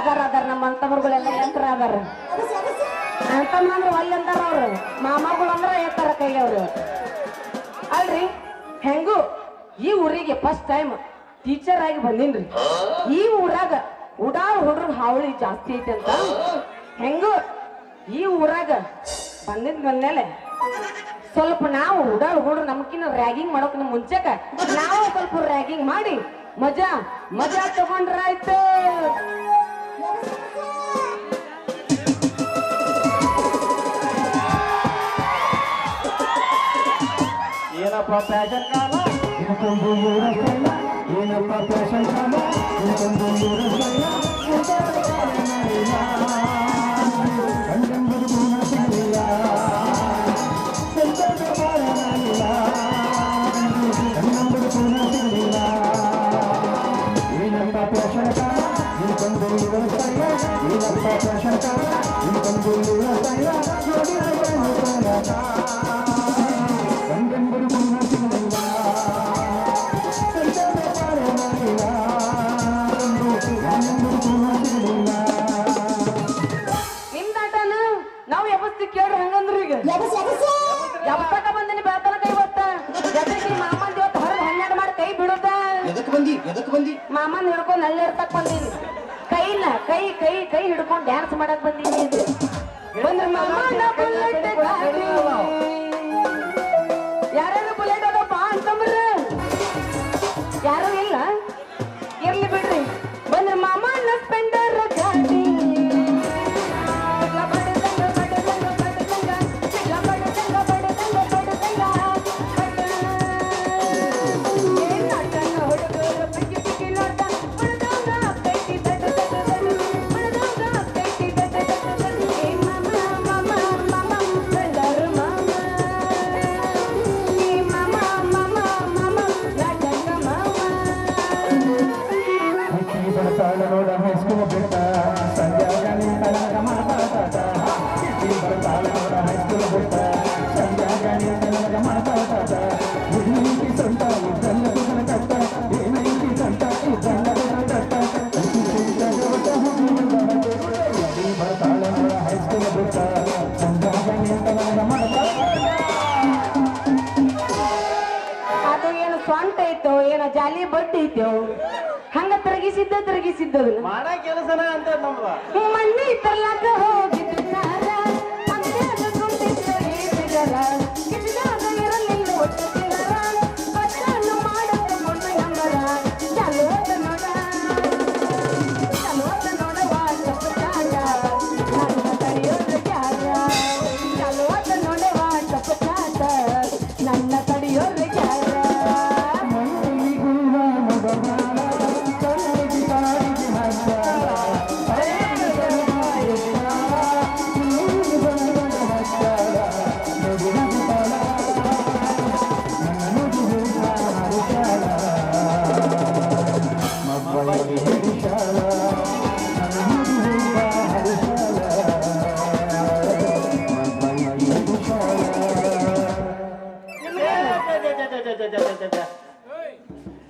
ಅದಾರ ನಮ್ಮ ಅಂತಮರುಗಳೆಲ್ಲ ಯಂತ್ರ ಅದಾರ ಅಂತಂದ್ರೆ ಅಲ್ಲಿ ಅಂತಾರ ಅವ್ರು ಮಾಮಗಳು ಅಂದ್ರೆ ಏತಾರ ಕೈಗೆ ಅವ್ರು ಅಲ್ರಿ ಹೆಂಗು ಈ ಊರಿಗೆ ಫಸ್ಟ್ ಟೈಮ್ ಟೀಚರ್ ಆಗಿ ಬಂದಿನ್ರಿ ಈ ಊರಾಗ ಉಡಾಳ್ ಹುಡ್ರ ಹಾವಳಿ ಜಾಸ್ತಿ ಐತೆ ಅಂತ ಹೆಂಗು ಈ ಊರಾಗ ಬಂದ್ಮೇಲೆ ಸ್ವಲ್ಪ ನಾವು ಉಡಾಳ್ ಹುಡ್ರು ನಮ್ಕಿನ್ನ ರ್ಯಾಗಿಂಗ್ ಮಾಡೋಕ್ ಮುಂಚೆಕ ನಾವು ಸ್ವಲ್ಪ ರ್ಯಾಗಿಂಗ್ ಮಾಡಿ ಮಜಾ ಮಜಾ ತಗೊಂಡ್ರಾಯ್ತು ಏನಪ್ಪ ಫ್ಯಾಷನ್ ಕಾಲ ಏನಪ್ಪ ಫ್ಯಾಷನ್ ಕಾಲ ನಾವು ಯಾವತ್ತಿ ಕೇಳ್ರಿ ಹಂಗಂದ್ರಿ ಈಗ ಯಾವತ್ತಕ ಬಂದಿನಿ ಬೆಳತನ ಕೈ ಬತ್ತ ಜೊತೆಗೆ ಮಾಮನ್ ಇವತ್ತು ಹೊರಗೆ 12 ಮಾಡಿ ಕೈ ಬಿಡುದ ಎದಕ್ ಬಂದಿ ಮಾಮನ್ ಹಿಡ್ಕೊಂಡು ಅಲ್ಲಿ ಇರ್ತಕ್ ಬಂದೀನಿ ಕೈನ ಕೈ ಕೈ ಕೈ ಹಿಡ್ಕೊಂಡು ಡ್ಯಾನ್ಸ್ ಮಾಡಕ್ ಬಂದೀನಿ ಬಂದ್ರೆ ಮಾಮನ ಬುಲೆಟ್ ಗಾಡಿ ಯಾರ್ಯಾರು ಬುಲೆಟ್ ಅದಪ್ಪ ಅಂತಂದ್ರ ಯಾರು ಇಲ್ಲ ಇರ್ಲಿ ಬಿಡ್ರಿ ಬಂದ್ರೆ ಮಾಮನ ಸ್ಪೆಂಡರ್ ಗಾಡಿ ಅದು ಏನು ಸ್ವಂತ ಐತೋ ಏನೋ ಜಾಲಿ ಬಡ್ಡಿ ಐತೋ ಹಂಗ ತಿರುಗಿಸಿದ್ದದು ಮಾಡ ಕೆಲಸನ ಅಂತ ನಮ್ಗ ಮಣ್ಣಿ ತರ್ಲಾಕ ಹೋಗಿದ್ದು ಸಾರ ಅಂತ್ಯಾಗ ಕುಂತಿದ್ದು ಈ ಬಿಗರ ಕಿಸಿದಾಗ ಇರಲಿಲ್ಲ ಒಟ್ಟು ಸಿಗರ ಬಚ್ಚನ್ನು ಮಾಡತ್ತ ಮೊನ್ನೆ ನಂಬರ ಚಲೋತ ನೋಡವಾ ತಪ್ಪಚಾಟ ನನ್ನ ತಡೆಯೋದು ಯಾರ ಚಲೋತ ನೋಡವಾ ತಪ್ಪಚಾಟ ನನ್ನ ತಡೆಯೋದು ಯಾರ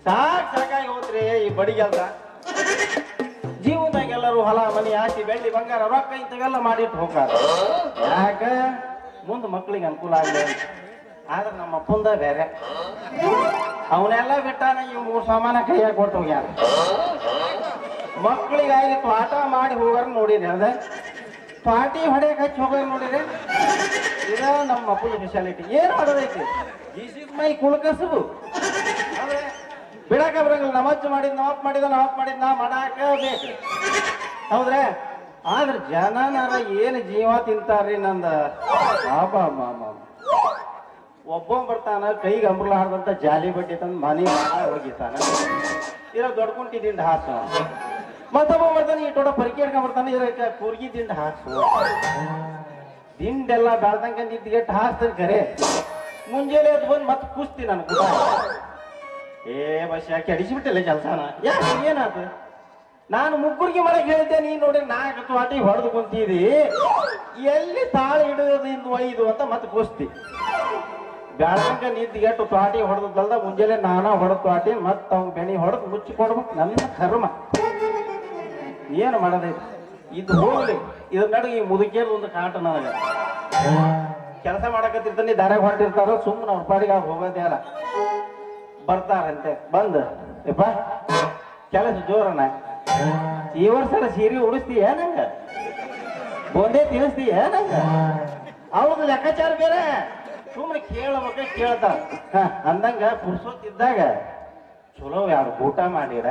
ಸಾಕಾಗಿ ಹೋದ್ರಿ ಈ ಬಡಿಗೆಲ್ದ ಜೀವನದಾಗ ಎಲ್ಲರೂ ಹೊಲ ಮನಿ ಆಸ್ತಿ ಬೆಳ್ಳಿ ಬಂಗಾರ ರೊಕ್ಕ ಇಂಥವೆಲ್ಲ ಮಾಡಿಟ್ಟು ಹೋಗಾರ ಯಾಕ ಮುಂದೆ ಮಕ್ಳಿಗೆ ಅನುಕೂಲ ಆಗಲಿ ಆದ್ರೆ ನಮ್ಮ ಅಪ್ಪಂದ ಬೇರೆ ಅವನ್ನೆಲ್ಲ ಬಿಟ್ಟಾನ ಇವ್ 3 ಸಾಮಾನ ಕೈಯಾಗ ಕೊಟ್ಟು ಹೋಗ್ಯಾರ ಮಕ್ಳಿಗಾಗಿ ಪಾಠ ಮಾಡಿ ಹೋಗಾರ ನೋಡಿರಿ ಅದ ಪಾಟಿ ಹೊಡೆಯಕ್ಕೆ ಹಚ್ಚಿ ಹೋಗಾರ ನೋಡಿರಿ ಇದ ನಮ್ಮ ಅಪ್ಪನ ಸ್ಪೆಷಾಲಿಟಿ ಏನ್ ಮಾಡೋದೈತಿ ದಿಸ್ ಇಸ್ ಮೈ ಕುಲಕಸಬು ಬಿಡಾಕ ಬರಂಗಿಲ್ಲ ನಮಚ್ಚ ನವಾಪ್ ಮಾಡಿದ ನಾ ಮಾಡಾಕ ಬೇಕು ಹೌದ್ರೆ ಆದ್ರೆ ಜನನಾರ ಏನು ಜೀವ ತಿಂತಾರ್ರಿ ನಂದ ಒಬ್ಬ ಬರ್ತಾನ ಕೈಗೆ ಅಂಬ್ರಲಾರ್ದಂತ ಜಾಲಿ ಬಡ್ಡಿ ತಂದು ಮನೆ ಹೋಗಿತಾನ ಇರೋ ದೊಡ್ಕೊಂಟಿ ದಿಂಡ ಹಾಸು ಮತ್ತೊಬ್ಬ ಬರ್ತಾನೆ ಈ ಟೋಟ ಪರಿಕೆ ಹಿಡ್ಕೊಂಡ್ ಬರ್ತಾನೆ ಇದ್ರ ಕೂರ್ಗಿ ದಿಂಡ ಹಾಸು ದಿಂಡೆಲ್ಲ ಬೆಳ್ದಂಗ ನಿದ್ಗೆಟ್ಟು ಹಾಕ್ತಾನೆ ಕರೆ ಮುಂಜಾನೆ ಎದ್ದು ಬಂದು ಮತ್ತೆ ಕೂಸ್ತೀನಿ ನಾನು ಕೂಡ ಏ ಬಸ್ ಯಾಕೆ ಅಡಿಸಿಬಿಟ್ಟಿಲ್ಲ ಕೆಲಸನ ಯಾಕೆ ಏನಾಯ್ತು ನಾನು ಮುಗ್ಗುರ್ಗಿ ಮಾಡಕ್ ಹೇಳಿದ್ದೆ ನೀನ್ ನೋಡಿ 4 ತ್ವಾಟಿ ಹೊಡೆದು ಕುಂತಿದಿ ಎಲ್ಲಿ ತಾಳ ಹಿಡಿದು ಒಯ್ದು ಅಂತ ಮತ್ತೆ ಕೂಸ್ತಿ ಬೆಳಂಗ ನಿದ್ಗೆಟ್ಟು ತ್ವಾಟಿ ಹೊಡೆದಲ್ದ ಮುಂಜಾನೆ ನಾನಾ ಹೊಡೆದು ತ್ವಾಟಿ ಮತ್ತ ಅವ್ನ ಬೆಣಿ ಹೊಡೆದು ಮುಚ್ಚಿ ಕೊಡ್ಬೇಕು ನನ್ನ ಕರ್ಮ ಏನು ಮಾಡೋದೈತಿ ಇದು ಹೋಗ್ಲಿ ಇದ್ರ ನಡುವೆ ಈ ಮುದುಕೇರು ಒಂದು ಕಾಟ ನನಗೆ ಕೆಲಸ ಮಾಡಕತ್ತಿರ್ತಾನೆ ದಾರ್ಯಾಗ ಹೊಂಟಿರ್ತಾರೋ ಸುಮ್ಮನೆ ಅವ್ರ ಪಾಡಿಗೆ ಅವ್ರು ಹೋಗೋದೇ ಅಲ್ಲ ಬರ್ತಾರಂತೆ ಬಂದು ಯಪ್ಪ ಕೆಲಸ ಜೋರನ ಈ ವರ್ಷ ಸೀರೆ ಉಡಿಸ್ತೀಯ ನಂಗ ಬೋಂದೆ ತಿನ್ನಿಸ್ತೀಯ ನಂಗ ಅವ್ರದ್ದು ಲೆಕ್ಕಾಚಾರ ಬೇರೆ ಸುಮ್ಮನೆ ಕೇಳಬೇಕ ಕೇಳ್ತಾರ ಅಂದಂಗ ಪುರ್ಸೋತಿದ್ದಾಗ ಚಲೋ ಯಾರು ಊಟ ಮಾಡಿರ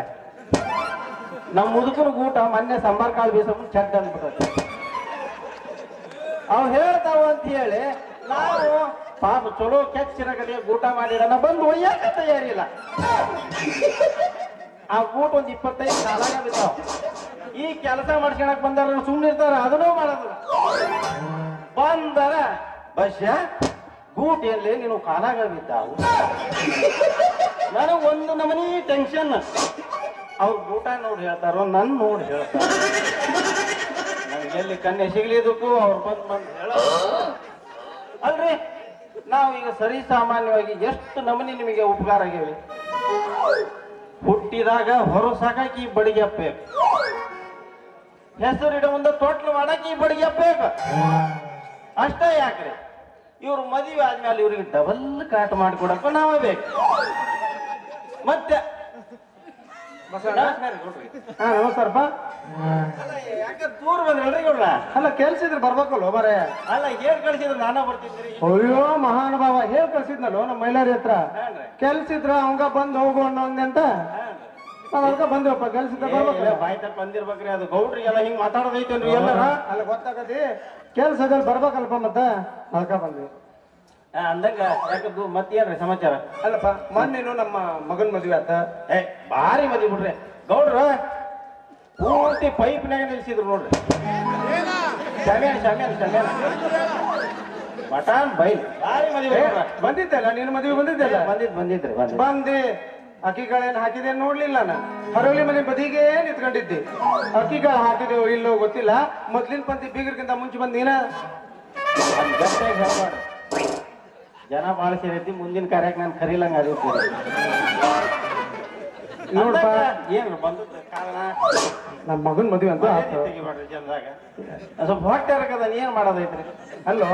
ನಮ್ಮ ಮುದುಕನ ಊಟ ಮೊನ್ನೆ ಸಾಂಬಾರ್ ಕಾಳು ಬೀಸೋದು ಚಡ್ಡ ಅಂದ್ಬಿಟ್ಟೆ ಅವ್ ಹೇಳ್ತಾವ ಅಂತ ಹೇಳಿ ನಾವು ಪಾಪ ಚಲೋ ಕೆಚ್ಚಿನ ಕಡೆ ಊಟ ಮಾಡಿರೋಣ ಬಂದು ಒಯ್ಯಾಕ ತಯಾರಿ ಇಲ್ಲ ಆ ಊಟ ಒಂದು 25 ಕಾಲಾಗ ಬಿದ್ದಾವ ಈ ಕೆಲಸ ಮಾಡ್ಕೊಳಕ್ ಬಂದಾರ ಸುಮ್ಮನೆ ಇರ್ತಾರ ಅದನ್ನೂ ಮಾಡೋದಿಲ್ಲ ಬಂದಾರ ಬಸ್ಯ ಊಟ ಎಲ್ಲಿ ನೀನು ಕಾಲಾಗ ಬಿದ್ದಾವು ನನಗೆ ಒಂದು ನಮನಿ ಟೆನ್ಷನ್ ಅವ್ರ ಊಟ ನೋಡಿ ಹೇಳ್ತಾರೋ ನನ್ ನೋಡಿ ಹೇಳ್ತಾರ ನನಗೆ ಎಲ್ಲಿ ಕನ್ಯೆ ಸಿಗ್ಲಿದಕ್ಕೂ ಅವ್ರು ಬಂದು ಹೇಳ ಅಲ್ರಿ ನಾವು ಈಗ ಸರಿ ಸಾಮಾನ್ಯವಾಗಿ ಎಷ್ಟು ನಮನಿ ನಿಮಗೆ ಉಪಕಾರ ಆಗೇವಿ ಹುಟ್ಟಿದಾಗ ಹೊರ ಸಾಕಾಕಿ ಬಡಿಗೆ ಅಪ್ಪಬೇಕು ಹೆಸರಿಡ ಮುಂದೆ ತೊಟ್ಲು ಮಾಡಾಕಿ ಬಡಿಗೆ ಅಪ್ಪಬೇಕು ಅಷ್ಟೇ ಯಾಕ್ರಿ ಇವ್ರು ಮದುವೆ ಆದ್ಮೇಲೆ ಇವ್ರಿಗೆ ಡಬಲ್ ಕಾಟ ಮಾಡಿಕೊಡಪ್ಪ ನಾವೇ ಬೇಕು ಮತ್ತೆ ನಮಸ್ಕಾರಪ್ಪ ಯಾಕೆ ದೂರ ಬಂದ್ರಲ್ರಿ ಇವ್ರ ಅಲ್ಲ ಕೆಲ್ಸಿದ್ರೆ ಬರ್ಬೇಕಲ್ವ ಮರೇ ಅಲ್ಲ ಏನ್ ಕಳಿಸಿದ್ರು ನಾನ ಬರ್ತಿದ್ರಿ ಅಯ್ಯೋ ಮಹಾನುಭಾವ ಹೇಳ್ ಕಳ್ಸಿದ್ನಲ್ವ ನಮ್ಮ ಮೈಲಾರಿ ಹತ್ರ ಕೆಲ್ಸಿದ್ರ ಅವಂಗ ಬಂದ್ ಹೋಗು ಅನ್ನೋಂದಂತ ಅದಕ್ಕ ಬಂದ್ವಪ್ಪ ಕೆಲ್ಸಿದ್ರ ಬರ್ಬೇಕಲ್ಲ ಬಾಯ್ ತಪ್ಪ ಬಂದಿರ್ಬೇಕ್ರಿ ಅದು ಗೌಡ್ರಿಗೆಲ್ಲ ಹಿಂಗ್ ಮಾತಾಡೋದೈತೇನ್ರಿ ಎಲ್ಲಾರ ಅಲ್ಲ ಗೊತ್ತಾಗತಿ ಕೆಲ್ಸದಲ್ಲಿ ಬರ್ಬೇಕಲ್ಪ ಮತ್ತ ಅದಕ್ಕ ಬಂದ್ವಿ ಅಂದಂಗ ಯಾಕದ್ದು ಮತ್ತೇನ್ರಿ ಸಮಾಚಾರ ಅಲ್ಲಪ್ಪ ಮೊನ್ನೇನು ನಮ್ಮ ಮಗನ್ ಮದ್ವೆ ಆತ ಏ ಭಾರಿ ಮದ್ವಿ ಬಿಡ್ರಿ ಗೌಡ್ರ ಪೂರ್ತಿ ಪೈಪ್ನಾಗ ನಿಲ್ಸಿದ್ರು ನೋಡ್ರಿ ಶಾಮ್ಯಾನ ಬಟಾನ್ ಬೈಲ್ ಭಾರಿ ಮದ್ವೆ ಬಂದಿದ್ದಲ್ಲ ನೀನು ಮದ್ವೆ ಬಂದಿದ್ದಲ್ಲ ಬಂದಿದ್ರಿ ಬಂದಿ ಅಕ್ಕಿಗಳೇನ್ ಹಾಕಿದೆ ನೋಡ್ಲಿಲ್ಲ ನಾನು ಹರವಲಿ ಮನೆ ಬದಿಗೆ ನಿಂತ್ಕೊಂಡಿದ್ದೆ ಅಕ್ಕಿಗಳು ಹಾಕಿದೆವು ಇಲ್ಲೋ ಗೊತ್ತಿಲ್ಲ ಮೊದ್ಲಿನ ಪಂಕ್ತಿ ಬೀಗರ್ಗಿಂತ ಮುಂಚೆ ಬಂದ್ ನೀನ ಗಟ್ಟಿಯಾಗಿ ಹೇಳ್ಬಾರ್ದು ಜನ ಬಾಳ ಸೇರೈತಿ ಮುಂದಿನ ಕಾರ್ಯಕ್ಕೆ ನಾನು ಕರೀಲಂಗ ಆಗಿರ್ತೀನಿ ನೋಡ್ಪ ಏನು ಬಂದದ ಕಾರಣ ನಮ್ಮ ಮಗನ್ ಮದ್ವೆ ಅಂತ ಆತು. ತೆಗಿಬೇಡ್ರಿ ಜನದಾಗ ಸ್ವಲ್ಪ ಹೊಟ್ಟೆ ಹರಕದ ಏನ್ ಮಾಡೋದೈತ್ರಿ ಅಲ್ಲೋ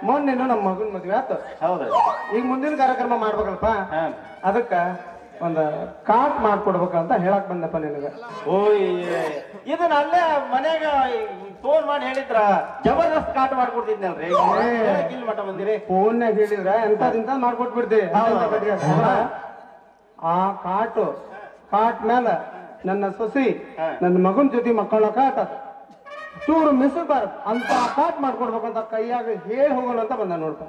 ಮೊನ್ನೆನು ನಮ್ಮ ಮಗನ್ ಮದ್ವೆ ಆತು ಹೌದ್ರಿ ಈಗ ಮುಂದಿನ ಕಾರ್ಯಕ್ರಮ ಮಾಡ್ಬೇಕಲ್ಪ ಹಾ ಅದಕ್ಕ ಒಂದ್ ಕಾಟ್ ಮಾಡ್ಕೊಡ್ಬೇಕಂತ ಹೇಳಕ್ ಬಂದಪ್ಪ ನಿನಗ ಓಯ್ ಇದನ್ನ ಅಲ್ಲೇ ಮನ್ಯಾಗ ಫೋನ್ ಮಾಡಿ ಹೇಳಿದ್ರ ಜಬರ್ದಸ್ತ್ ಕಾಟ ಮಾಡ್ಕೊಡ್ತಿದ್ನಲ್ರಿ ಇಲ್ಲಿ ಮಠ ಬಂದಿರಿ ಫೋನ್ಯಾಗ ಹೇಳಿದ್ರ ಎಂತದಿಂತ ಮಾಡ್ಕೊಟ್ಬಿಡ್ತಿ ಆ ಕಾಟ್ ಮ್ಯಾಲ ನನ್ನ ಸೊಸಿ ನನ್ನ ಮಗನ್ ಜೊತೆ ಮಕ್ಕಳ ಕಾಟ ಚೂರು ಮಿಸಬಾರ್ದು ಅಂತ ಕಾಟ್ ಮಾಡ್ಕೊಡ್ಬೇಕಂತ ಕೈಯಾಗ ಹೇಳಿ ಹೋಗೋಣ ಅಂತ ಬಂದ ನೋಡ್ಪ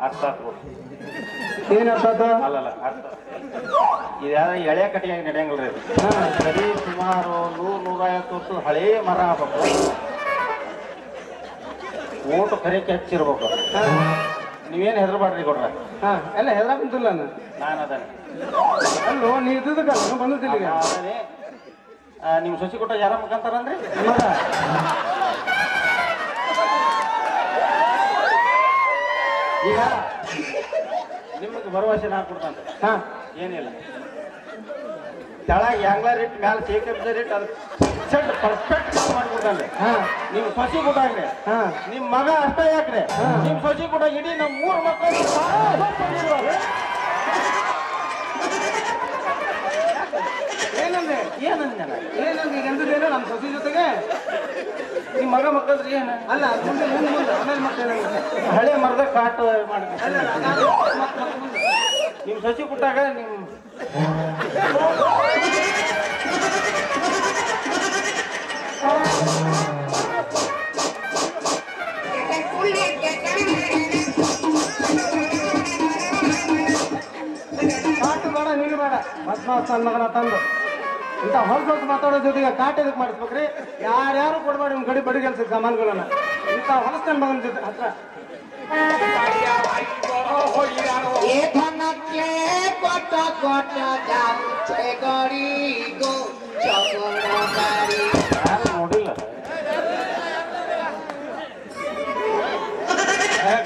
ಅರ್ಥ ಏನ್ ಅರ್ಥ ಅಲ್ಲಲ್ಲ ಅರ್ಥ ಇದ್ಯಾವ ಎಳೆ ಕಟ್ಟಿಯಾಗಿ ನಡೆಯಂಗಿಲ್ರಿ ಸರಿ ಸುಮಾರು 100-150 ವರ್ಷದ ಹಳೇ ಮರ ಆಗ್ಬೇಕು ಓಟು ಕರೆಕ್ಕೆ ಹಚ್ಚಿರ್ಬೇಕು ನೀವೇನು ಹೆದರ್ಬಾಡ್ರಿ ಕೊಡ್ರ ಹಾ ಎಲ್ಲ ಹೆದರಾಕಂತಿಲ್ಲ ನಾನು ಅದನ್ನೇ ಅಲ್ಲೋ ನೀ ಇದ್ದದಕ್ಕಲ್ಲ ಬಂದಿದ್ದಿಲ್ಲ ಈಗ ಅದನ್ನೇ ನಿಮ್ಮ ಸೊಸಿ ಕೊಟ್ಟ ಯಾರ ಮುಖಾಂತಾರನ್ರಿ ಮಗ ಈಗ ನಿಮಗೆ ಭರವಸೆ ನಾ ಕೊಡ್ತಾನೆ ಹಾ ಏನಿಲ್ಲ ತೆಳಗ ಯಾಂಗ್ಲರ್ ಇಟ್ಟು ಮ್ಯಾಲ ಶೇಖರ್ ಇಟ್ಟು ಅದು ಸೆಟ್ ಪರ್ಫೆಕ್ಟ್ ಮಾಡ್ಬಿಡ್ತಾನೆ ಹಾ ನಿಮ್ ಸೊಸಿ ಕೊಟ್ಟಾಗ್ರೆ ಹಾ ನಿಮ್ ಮಗ ಅಷ್ಟೇ ಯಾಕ್ರೆ ನಿಮ್ ಸೊಸಿ ಕೊಟ್ಟಾಗ ಇಡೀ ನಮ್ 3 ಮಕ್ಕಳು ಏನಂದೆ ಏನಂದ ಏನಂದ್ರೆ ಈಗ ಎಂದೇನೋ ನಮ್ಮ ಸೊಸಿ ಜೊತೆಗೆ ನಿಮ್ ಮಗ ಮಕ್ಕಳ್ರಿ ಏನ ಅಲ್ಲ ಅದ್ ಮುಂದೆ ಆಮೇಲೆ ಮತ್ತೆ ಹಳೆ ಮರದ ಕಾಟ ಮಾಡ್ಬೇಕು ನಿಮ್ ಸೊಸಿ ಕೊಟ್ಟಾಗ ನಿಮ್ ಕಾಟು ಬೇಡ ನೀನು ಬೇಡ ಮತ್ ನನ್ನ ಮಗನ ತಂದು ಇಂಥ ಹೊಸ ಮಾತಾಡೋ ಜೊತೆಗೆ ಕಾಟ ಇದಕ್ಕೆ ಮಾಡಿಸ್ಬೇಕ್ರಿ ಯಾರ್ಯಾರು ಕೊಡ್ಬೇಡಿ ನಿಮ್ ಗಡಿ ಬಡಿ ಕೆಲಸ ಸಾಮಾನುಗಳನ್ನ ಇಂಥ ಹೊಲಸ ನನ್ನ ಮಗನ ಜೊತೆ ಹತ್ರ ಯಾರು ನೋಡಿಲ್ಲ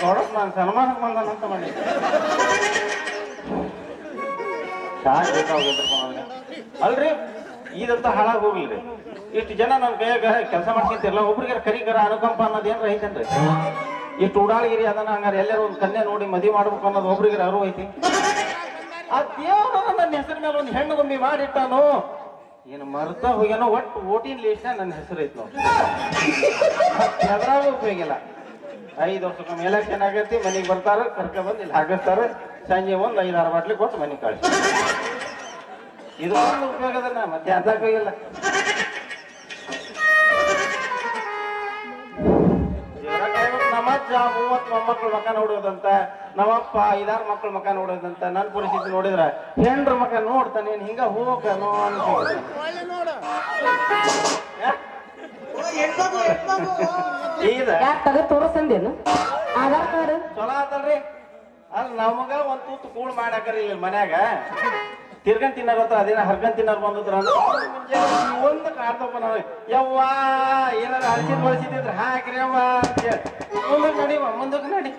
ಗೌಡಪ್ಪ ನಾನು ಸನ್ಮಾನಕ್ಕೆ ಬಂದಾನಂತ ಮಾಡಿ ಶಾಕ್ ಬೇಕಾಗಿದ್ರಪ್ಪ ನನಗೆ ಅಲ್ರಿ ಇದಂತ ಹಾಳಾಗಿ ಹೋಗ್ಲಿರಿ. ಇಷ್ಟು ಜನ ನನ್ನ ಕೈಯಾಗ ಕೆಲಸ ಮಾಡ್ಕೊಂತಿರಲ್ಲ, ಒಬ್ರಿಗೆ ಕರಿಕರ ಅನುಕಂಪ ಅನ್ನೋದು ಏನ್ರ ಐತೇನ್ರಿ? ಇಷ್ಟು ಉಡಾಳಗಿರಿ ಅದನ್ನ ಹಂಗಾರೆ ಎಲ್ಲರೂ ಒಂದು ಕನ್ಯಾ ನೋಡಿ ಮದುವೆ ಮಾಡ್ಬೇಕು ಅನ್ನೋದು ಒಬ್ರಿಗೆ ಅರಿವು ಐತಿ? ಆ ದೇವ್ರ ನನ್ನ ಹೆಸರು ಮೇಲೆ ಒಂದು ಹೆಣ್ಣು ಗೊಂಬಿ ಮಾಡಿಟ್ಟಾನು, ಏನು ಮರ್ತಾ ಹೋಗ್ಯಾನೋ. ಒಟ್ಟು ಓಟಿನ ಲಿಸ್ಟ್ ನನ್ನ ಹೆಸರು ಐತಿ ನೋಡಿ, ಎದ್ರಾಗ ಉಪಯೋಗಿಲ್ಲ. 5 ವರ್ಷಕ್ಕೊಮ್ಮೆ ಎಲೆಕ್ಷನ್ ಆಗೈತಿ, ಮನೆಗೆ ಬರ್ತಾರ, ಕರ್ಕ ಬಂದು ಇಲ್ಲಿ ಹಾಕಿಸ್ತಾರೆ, ಸಂಜೆ ಒಂದು 5-6 ಬಾಟ್ಲಿ ಕೊಟ್ಟು ಮನೆಗೆ ಕಳಿಸಿ. ಇದು ಒಂದು ಉಪಯೋಗದನ್ನ ಮತ್ತೆ ಅದಕ್ಕೆ ಹೋಗಿಲ್ಲ. ನಮ್ಮಜ್ಜ 30 ಮೊಮ್ಮಕ್ಳ ಮಕ ನೋಡೋದಂತ, ನಮ್ಮಪ್ಪ 5-6 ಮಕ್ಳ ಮಕ ನೋಡೋದಂತ. ನನ್ನ ಪರಿಸ್ಥಿತಿ ನೋಡಿದ್ರ ಹೆಂಡ್ರ ಮಕ ನೋಡ್ತಾನೆ, ಹಿಂಗ ಹೋಗನೋ ಅನ್ಸುತ್ತೆ. ಯಾಕೆ ತಗ ತೋರಿಸಂದೇನು ಆಧಾರ್ ಕಾರ್ಡ್? ಚಲೋ ಆತಲ್ರಿ. ಅಲ್ಲಿ ನಮಗ ಒಂದ್ ತೂತು ಕೂಳ್ ಮಾಡಾಕರಿ ಇಲ್ಲಿ ಮನ್ಯಾಗ ತಿರ್ಗನ್ ತಿನ್ನೋರ್ ಹತ್ರ ಅದೇನ ಹರ್ಗನ್ ತಿನ್ನೋರ್ ಬಂದಿದ್ರ ಒಂದು ಕಾಡ್ತಪ್ಪ ನಾವು. ಯವ್ವಾ ಏನಾರ ಹಳಸಿದ್ ಬಳಸಿದ್ರ ಹಾಕ್ರಿ ಯವ್ವ ಮುಂದಕ್ಕೆ ನಡಿವ, ಮುಂದಕ್ಕೆ ನಡಿ.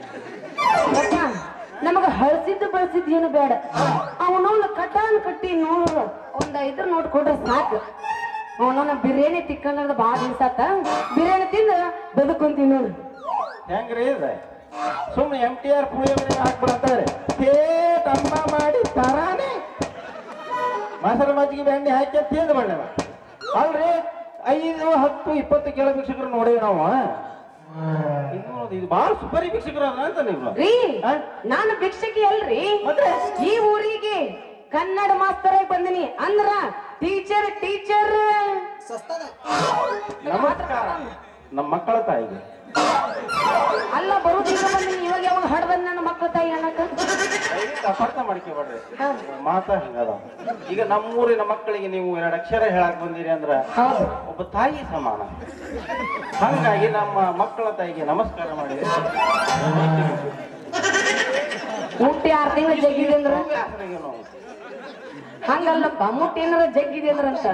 ನಮಗ ಹಳಸಿದ್ದು ಬಳಸಿದ್ ಏನು ಬೇಡ, ಅವನವನ್ನ ಕಟ್ಟಾನ್ ಕಟ್ಟಿ ನೋಡ್ರ ಒಂದ್ 5 ನೋಟ್ ಕೊಡ್ರೆ ಸಾಕು. ಅವನವನ್ನ ಬಿರಿಯಾನಿ ತಿಕ್ಕಂದ್ರ ಬಾಳ ದಿವ್ಸ ಆತ, ಬಿರಿಯಾನಿ ತಿಂದ ಬದುಕೊಂತೀವಿ ನೋಡು. ಹೆಂಗ್ರಿ ಇದೆ ಸುಮ್ಮನೆ MTR ಪುಳಿಯೋಗರೆ ಹಾಕ್ಬಿಡಂತಾರೆ, ಥೇಟ್ ಅಮ್ಮ ಮಾಡಿ ತರಾನೆ ಮೊಸರು ಮಜ್ಜಿಗೆ ಬೆಣ್ಣೆ ಹಾಕಿ ತಿಂದು ಬಣ್ಣವ. ಅಲ್ರಿ 5, 10, 20 ಕೇಳೋ ಭಿಕ್ಷಕರು ನೋಡೇವಿ ನಾವು. ಇದು ಬಾಳ ಸುಪರಿ ಭಿಕ್ಷಕರು ಅಂತ ನೀವು. ರೀ ನಾನು ಭಿಕ್ಷಕಿ ಅಲ್ರಿ, ಈ ಊರಿಗೆ ಕನ್ನಡ ಮಾಸ್ತರ್ ಆಗಿ ಬಂದಿನಿ ಅಂದ್ರ ಟೀಚರ್ ನಮಸ್ಕಾರ. ನಮ್ಮ ಮಕ್ಕಳ ತಾಯಿಗೆ ಅಲ್ಲ ಬರುದೀಗ ಬಂದಿನಿ. ಇವಾಗ ಯಾವಾಗ ಹಡ್ ಬಂದ ನನ್ನ ಮಕ್ಕಳ ತಾಯಿ ಅನ್ನಕ ಅಪಾರ್ಥ ಮಾಡ್ಕೊಬೇಡ್ರಿ, ಮಾತಾ ಹಿಂಗದ. ಈಗ ನಮ್ಮೂರಿನ ಮಕ್ಕಳಿಗೆ ನೀವು 2 ಅಕ್ಷರ ಹೇಳಕ್ ಬಂದಿರಿ ಅಂದ್ರ ಒಬ್ಬ ತಾಯಿ ಸಮಾನ. ಹಂಗಾಗಿ ನಮ್ಮ ಮಕ್ಕಳ ತಾಯಿಗೆ ನಮಸ್ಕಾರ ಮಾಡಿದ್ರೆ ಮುಟ್ಟಿ 6 ತಿಂಗಳು ಜಗ್ಗಿದೆ ಅಂದ್ರ ಹಂಗಲ್ಲಪ್ಪ, ಮುಟ್ಟಿ ಏನಾರ ಜಗ್ಗಿದೆ ಅಂದ್ರ ಅಂತ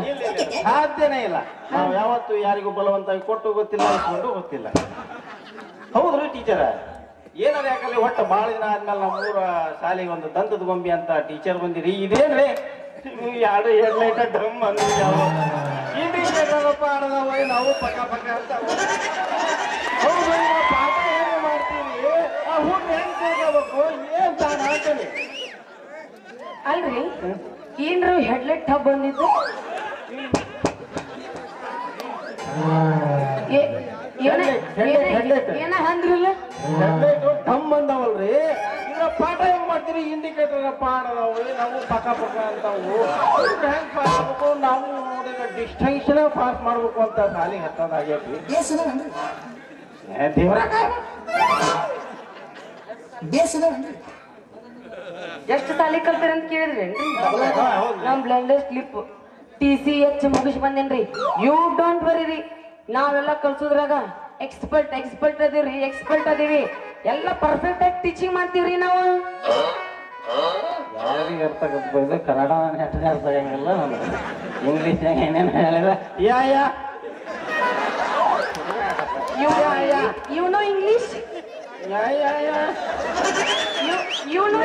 ಸಾಧ್ಯನೇ ಇಲ್ಲ. ನಾವು ಯಾವತ್ತು ಯಾರಿಗೂ ಬಲವಂತಾಗಿ ಕೊಟ್ಟು ಗೊತ್ತಿಲ್ಲ, ಇಸ್ಕೊಂಡು ಗೊತ್ತಿಲ್ಲ. ಹೌದ್ರಿ ಟೀಚರ್, ಏನಾರ ಯಾಕಲ್ಲಿ ಒಟ್ಟು ಭಾಳ ದಿನ ಆದ್ಮೇಲೆ ನಮ್ಮೂರ ಶಾಲೆಗೆ ಒಂದು ದಂತದ ಗೊಂಬಿ ಅಂತ ಟೀಚರ್ ಬಂದಿರಿ. ಇದೇನ್ರಿ ನೀವು 2 ಹೆಡ್ಲೈಟ ಡ್ರಮ್ ಅಂದ್ರಿ ಯಾವ ಇಂಡಿಕೇಟರ್ಪ್ಪ ಆಡದವ ನಾವು ಪಕ್ಕ ಪಕ್ಕ ಅಂತ. ಹೌದು ನಾವು ಪಾಠ ಏನು ಮಾಡ್ತೀವಿ, ಆ ಹುಟ್ಟು ಹೆಂಗ್ ತಿಳ್ಕೋಬೇಕು ಏನ್ ತಾನ ಅಂತೀನಿ. ಅಲ್ರಿ ಏನ್ರಿ ಹೆಡ್ಲೈಟ್ ಟಬ್ ಬಂದಿದ್ದು? ಏನ ಅಂದ್ರಲ್ಲ ಹೆಡ್ಲೈಟು ಢಮ್ ಅಂದವಲ್ರಿ. ಇದ್ರ ಪಾಠ ಹೆಂಗ್ ಮಾಡ್ತೀರಿ? ಇಂಡಿಕೇಟರ್ ಪಾಡದವು ನಾವು ಪಕ್ಕ ಪಕ್ಕ ಅಂತವು ಹೆಂಗ್ ಪಾಸ್ ಮಾಡ್ಬೇಕು? ನಾವು ನೋಡಿದ ಡಿಸ್ಟಿಂಕ್ಷನ್ ಪಾಸ್ ಮಾಡ್ಬೇಕು ಅಂತ ಶಾಲೆಗೆ ಹತ್ತದಾಗೈತಿ. ದೇವ್ರ ಎಷ್ಟು ಸಾಲಿ ಕಲ್ತೀರ ಅಂತ ಕೇಳಿದ್ರಿ? ನಮ್ ಬ್ಲೆಂಡರ್ ಸ್ಲಿಪ್ TCH ಮುಗಿಸಿ ಬಂದೇನ್ರಿ. ಯು ಡೋಂಟ್ ವರಿ ರೀ, ನಾವೆಲ್ಲ ಕಲ್ಸೋದ್ರಾಗ ಎಕ್ಸ್ಪರ್ಟ್ ಅದೀವಿ. ಎಲ್ಲ ಪರ್ಫೆಕ್ಟ್ ಆಗಿ ಟೀಚಿಂಗ್ ಮಾಡ್ತೀವ್ರಿ ನಾವು. ಯಾರಿಗೆ ಅರ್ಥ ಆಗಬಹುದು? ಕನ್ನಡ ಅರ್ಥ ಆಗಂಗಿಲ್ಲ, ಇಂಗ್ಲೀಷ್ ಏನೇನು ಹೇಳಿದ you know English? You know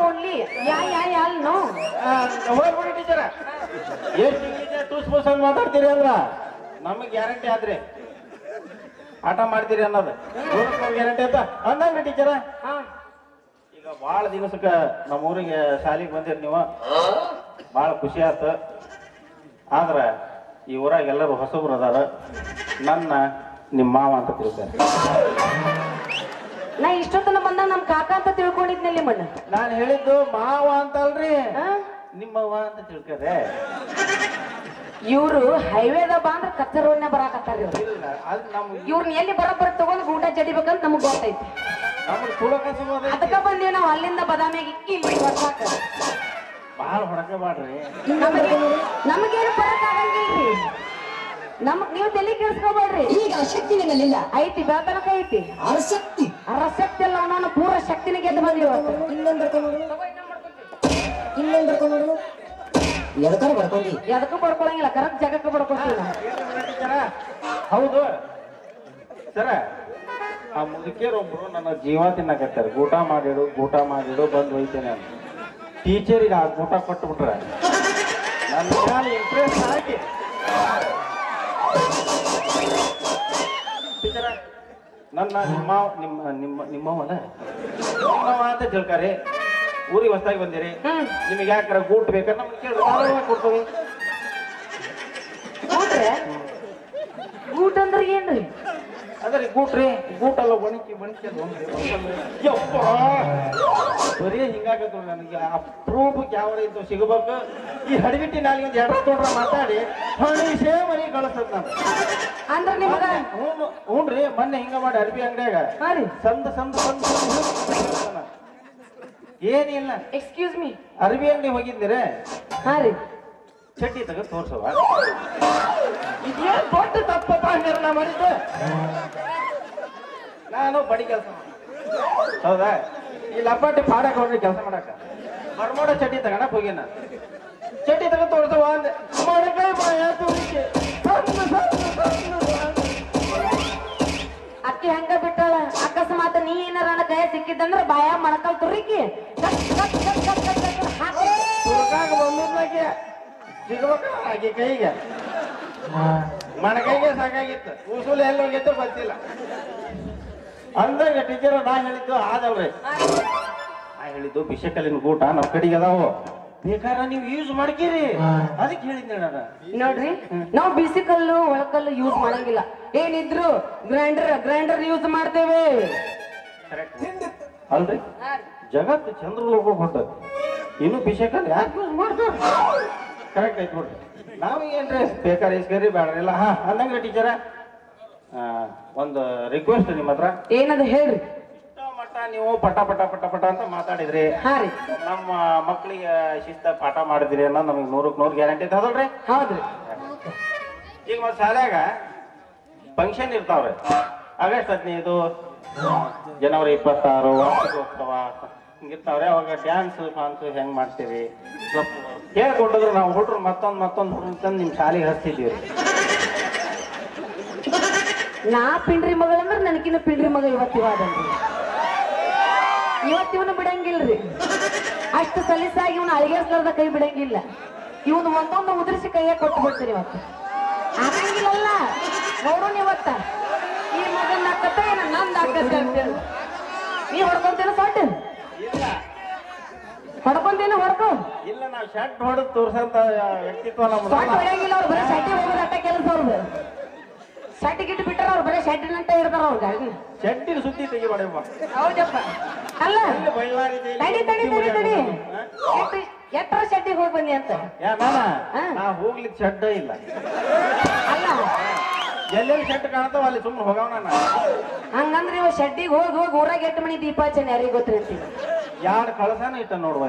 only no. ಹೋಗ್ಬಿಡಿ ಟೀಚರ, ಎಷ್ಟು ಇಂಗ್ಲೀಷ್ ಟೂಸ್ ಅಂತ ಮಾತಾಡ್ತೀರಿ ಅಂದ್ರ ನಮಗೆ ಗ್ಯಾರಂಟಿ ಆದ್ರಿ ಪಾಠ ಮಾಡ್ತೀರಿ ಅನ್ನೋದು ಗ್ಯಾರಂಟಿ ಅಂತ ಅಂದಂಗ್ರಿ ಟೀಚರ. ಈಗ ಭಾಳ ದಿವಸಕ್ಕ ನಮ್ಮೂರಿಗೆ ಶಾಲೆಗೆ ಬಂದಿರಿ ನೀವು, ಭಾಳ ಖುಷಿ ಆಯ್ತು. ಆದ್ರ ಈ ಊರಾಗ ಎಲ್ಲರೂ ಹೊಸಬ್ರು ಅದಾರ, ನನ್ನ ನಿಮ್ಮ ಮಾವ ಅಂತ ತಿಳ್ತಾರೆ. ನಾ ಇಷ್ಟೊತ್ತನ ಬಂದಾಗ ನಮ್ ಕಾಕ ಅಂತ ತಿಳ್ಕೊಂಡಿದ್ನಲ್ಲಿ ಮಣ್ಣ. ನಾನು ಹೇಳಿದ್ದು ಮಾವ ಅಂತಲ್ರಿ, ನಿಮ್ಮವ್ವ ಅಂತ ತಿಳ್ಕದೆ. ಇವ್ರು ಹೈವೇದ ಬಂದ್ರ ಕಚ್ಚರ ರೋಡ್ನ ಬರಾಕತ್ತಾರ. ಇವ್ರನ್ನ ಎಲ್ಲಿ ಬರೋಬ್ಬರ ತಗೊಂಡ್ ಗೂಟ ಜಡಿಬೇಕಂತ ನಮಗ್ ಗೊತ್ತೈತಿ. ಅದಕ್ಕ ಬಂದೀವಿ ನಾವು ಅಲ್ಲಿಂದ ಬದಾಮಿಗೆ ಇಲ್ಲಿ ಬರ್ಸಾಕ. ಭಾಳ ಹೊಡಕ ಮಾಡ್ರಿ, ನಮಗೇನು ಬರಕ್ ಆಗಂಗಿಲ್ರಿ. ನೀವು ತಲೆ ಕೆಡ್ಸ್ಕೊಬೇಡ್ರಿ. ಈಗ ಶಕ್ತಿ ನಿನ್ನಲ್ಲಿಲ್ಲ ಐತಿ, ಬೆಳತನಕ ಐತಿ. ಅರಶಕ್ತಿ ಅಲ್ಲ, ನಾನು ಪೂರ ಶಕ್ತಿನ ಗೆದ್ದು ಬಂದಿವ. ಇನ್ನೊಂದು ಬರ್ಕೊಂಡು ಎದಕ್ಕಾರ ಬರ್ಕೊಂಡಿ? ಎದಕ್ಕೂ ಬಡ್ಕೊಳಂಗಿಲ್ಲ, ಕರೆಕ್ಟ್ ಜಾಗಕ್ಕೆ ಬಡ್ಕೊತೀವಿ. ಹೌದು ಸರ, ಆ ಮುದುಕಿಯರೊಬ್ರು ನನ್ನ ಜೀವ ತಿನ್ನಕತ್ತಾರ. ಊಟ ಮಾಡಿಡು ಬಂದು ಒಯ್ತೇನೆ ಅಂತ. ಟೀಚರಿಗೆ ಆ ಊಟ ಕೊಟ್ಬಿಟ್ರೆ ನನ್ನ ಮ್ಯಾಲೆ ಇಂಟ್ರೆಸ್ಟ್ ಆಗಿ ಟೀಚರ ನನ್ನ ನಿಮ್ಮವಲ್ಲ ನಿಮ್ಮವ ಅಂತ ತಿಳ್ಕಾರಿ ಊರಿಗೆ ಹೊಸದಾಗಿ ಬಂದಿರಿ ನಿಮಗೆ ಯಾಕಾರ ಗೂಟ್ ಬೇಕಾದ್ರೆ ನಮ್ಗೆ ಕೇಳಿ ಕೊಡ್ತೀವಿ. ಗೂಟ್ರೆ ಗೂಟ್ ಅಂದ್ರೆ ಏನ್ರಿ? ಅದ್ರಿ ಗೂಟ್ರಿ ಗೂಟಲ್ಲ ಒಣಕಿ ಅದು ಯಪ್ಪ ಬರೀ ಹಿಂಗಾಗತ್ತ ನನಗೆ ಅಪ್ರೂಪಕ್ಕೆ ಯಾವ ಇಂತ ಸಿಗಬೇಕು. ಈ ಹಡಗಿಟ್ಟಿ ನಾಲಿಗೆ ಒಂದು ಎಡ್ರ ತೊಡ್ರ ಮಾತಾಡಿ ಹಣಿಸೇ ಮನೆ ಕಳಿಸ್ತದ ನಾನು. ಅಂದ್ರ ನಿಮಗ ಹ್ಞೂನ್ರಿ ಮೊನ್ನೆ ಹಿಂಗ ಮಾಡಿ ಅರ್ಬಿ ಅಂಗಡಿಯಾಗ ಸಂದ ಏನಿಲ್ಲ. ಎಕ್ಸ್ಕ್ಯೂಸ್ ಮೀ, ಅರ್ಬಿ ಅಂಗಡಿ ಹೋಗಿದ್ದೀರ ಹಾ ರೀ, ಚಡ್ಡಿ ತೆಗೆದು ತೋರ್ಸವ. ಇದೇನು ದೊಡ್ಡ ತಪ್ಪಪ್ಪ ಹಂಗಾರ ನಾ ಮಾಡಿದ್ದೆ. ನಾನು ಬಡಿ ಕೆಲಸ ಹೌದಾ ಈ ಲಪಾಟಿ ಪಾಡಕ್ಕೆ ಹೋಗ್ರಿ ಕೆಲಸ ಮಾಡಕ ಬರ್ಮೋಡ ಚಡ್ಡಿ ತಗೊಂಡಕ್ ಹೋಗಿನ ಚಡ್ಡಿ ತಗೊಂಡು ತೋರ್ಸವ ಅಂದೆ. ಮೊಣಕೈ ಬಾಯ ತುಳಿಕೆ ಅಕ್ಕಿ ಹಂಗ ಬಿಟ್ಟಾಳ. ಅಕಸ್ಮಾತ್ ನೀ ಏನಾರ ನನ್ನ ಕೈ ಸಿಕ್ಕಿದ್ದಂದ್ರ ಬಾಯ ಮಣಕಲ್ ತುರಿಕಿ ತುರ್ಕಾಗ ಬಂದಿದ್ಲಾಗೆ ಸಿಗ್ಬೇಕ ಆಕೆ ಕೈಗೆ ಮಣಕೈಗೆ ಸಾಕಾಗಿತ್ತು. ಉಸುಲು ಎಲ್ಲಿ ಹೋಗಿತ್ತು ಗೊತ್ತಿಲ್ಲ. ಅಂದಾಗ ಟೀಚರ್ ನಾ ಹೇಳಿದ್ದು ಆದಲ್ರಿ, ನಾ ಹೇಳಿದ್ದು ಬಿಷಕಲ್ಲಿನ ಊಟ ನಮ್ಮ ಕಡೆಗೆ ಅದಾವು ಬೇಕಾದ್ರೆ ನೀವು ಯೂಸ್ ಮಾಡ್ಕೀರಿ ಅದಕ್ಕೆ ಹೇಳಿದ್ದೆ ನಾನು. ನೋಡ್ರಿ, ನಾವು ಬಿಸಿ ಕಲ್ಲು ಒಳಕಲ್ಲು ಯೂಸ್ ಮಾಡಂಗಿಲ್ಲ. ಏನಿದ್ರು ಗ್ರೈಂಡರ್ ಯೂಸ್ ಮಾಡ್ತೇವೆ. ಅಲ್ರಿ ಜಗತ್ತು ಚಂದ್ರಲೋಕ ಹೊಂಟದ ಇನ್ನು ಬಿಷಕಲ್ ಯಾಕೆ ಯೂಸ್ ಮಾಡ್ತಾರ? ಕರೆಕ್ಟ್ ಐತಿ ನೋಡ್ರಿ. ನಾವೇನ್ರಿ ಬೇಕಾದ್ರೆ ಇಸ್ಕರಿ ಬೇಡ್ರಿಲ್ಲ. ಹಾ ಅಂದಂಗ್ರಿ ಟೀಚರ ಒಂದು ರಿಕ್ವೆಸ್ಟ್ ನಿಮ್ಮ ಹತ್ರ. ಏನದು ಹೇಳ್ರಿ. ಮಟ್ಟ ನೀವು ಪಟ ಪಟ ಪಟ ಪಟ ಅಂತ ಮಾತಾಡಿದ್ರಿ. ಹಾ ರೀ, ನಮ್ಮ ಮಕ್ಕಳಿಗೆ ಶಿಸ್ತ ಪಾಠ ಮಾಡಿದ್ರಿ ಅನ್ನೋ ನಮಗೆ 100ಕ್ಕೆ 100 ಗ್ಯಾರಂಟಿ ಹೌದಲ್ರಿ? ಹೌದ್ರಿ. ಈಗ ಮತ್ತೆ ಶಾಲ್ಯಾಗ ಫಂಕ್ಷನ್ ಇರ್ತಾವ್ರಿ. ಆಗಸ್ಟ್ 15, ಜನವರಿ 26 ವಾರ್ಷಿಕೋತ್ಸವ ಹಿಂಗಿರ್ತಾವ್ರಿ. ಅವಾಗ ಡ್ಯಾನ್ಸ್ ಫಾನ್ಸು ಹೆಂಗ್ ಮಾಡ್ತೀವಿ ಸ್ವಲ್ಪ ಹೇಳ್ಕೊಟ್ಟಿದ್ರು ನಾವು ಹುಡ್ರು ಮತ್ತೊಂದು ಹುಡುಗ ತಂದು ನಿಮ್ಮ ಶಾಲೆಗೆ ಹಚ್ತಿದ್ವಿ ರೀ. ನಾ ಪಿಂಡ್ರಿ ಮಗಳಂದ್ರ ನನಗಿನ್ನ ಪಿಂಡ್ರಿ ಮಗ ಇವತ್ತಿವಾದನ್ರಿ. ಇವತ್ತಿವನು ಬಿಡಂಗಿಲ್ರಿ. ಅಷ್ಟು ಸಲೀಸಾಗಿ ಇವನು ಅಳಿಗೆಸ್ಲಾರ್ದ ಕೈ ಬಿಡಂಗಿಲ್ಲ. ಇವನು ಒಂದೊಂದು ಉದುರಿಸಿ ಕೈಯ ಕೊಟ್ಟು ಬಿಡ್ತೀರಿ ಇವತ್ತು. ಆಗಂಗಿಲ್ಲಲ್ಲ ನೋಡು ಇವತ್ತ ಈ ಮಗನ ಹಾಕತ್ತ ಏನ ನಂದು ಹಾಕತ್ತ ಅಂತೇಳಿ ನೀ ಹೊಡ್ಕೊಂತೇನ ಸೊಡ್ಡು ಹೊಡ್ಕೊಂತೇನು ಹೊಡ್ಕೊ. ಇಲ್ಲ ನಾವು ಶರ್ಟ್ ಹೊಡೆದು ತೋರ್ಸಂತ ವ್ಯಕ್ತಿತ್ವ ನಮ್ಮ ಸೊಡ್ಡು ಹೊಡೆಯಂಗಿಲ್ಲ. ಅವ್ರು ಬರೀ ಶೆಟ್ಟಿ ಹೋಗೋದು ಅಟ್ಟ ಕೆಲಸ ಅವ್ರದ್ದು. ಶೆಟ್ಟಿ ಗಿಟ್ಟು ಬಿಟ್ಟಾರ ಅವ್ರು ಬರೀ ಶೆಟ್ಟಿನಂತ ಇರ್ತಾರ ಅವ್ರ ಗಾಡಿ. ಶೆಟ್ಟಿನ ಸುದ್ದಿ ತೆಗಿಬೇಡಪ್ಪ. ಹೌದಪ್ಪ. ಅಲ್ಲ ತಡಿ ತಡಿ ತಡಿ ತಡಿ ಎಟ್ಟರ ಶೆಟ್ಟಿಗೆ ಹೋಗಿ ಬನ್ನಿ ಅಂತ. ನಾ ಹೋಗ್ಲಿಕ್ಕೆ ಶೆಡ್ಡ ಇಲ್ಲ. ಅಲ್ಲ ಎಲ್ಲೆಲ್ಲಿ ಶೆಡ್ ಕಾಣ್ತಾವ ಅಲ್ಲಿ ಸುಮ್ಮನೆ ಹೋಗವ. ಹಂಗಂದ್ರೆ ಇವ ಶೆಡ್ಡಿಗೆ ಹೋಗಿ ಹೋಗಿ ಊರಾಗ 8 ಮಣಿ ದೀಪಾಚರಣೆ ಯಾರಿಗೆ ಗೊತ್ತ್ರಿ ಅಂತೀವಿ. ಯಾರು ಕಳಸಾನ ಇಟ್ಟ ನೋಡುವ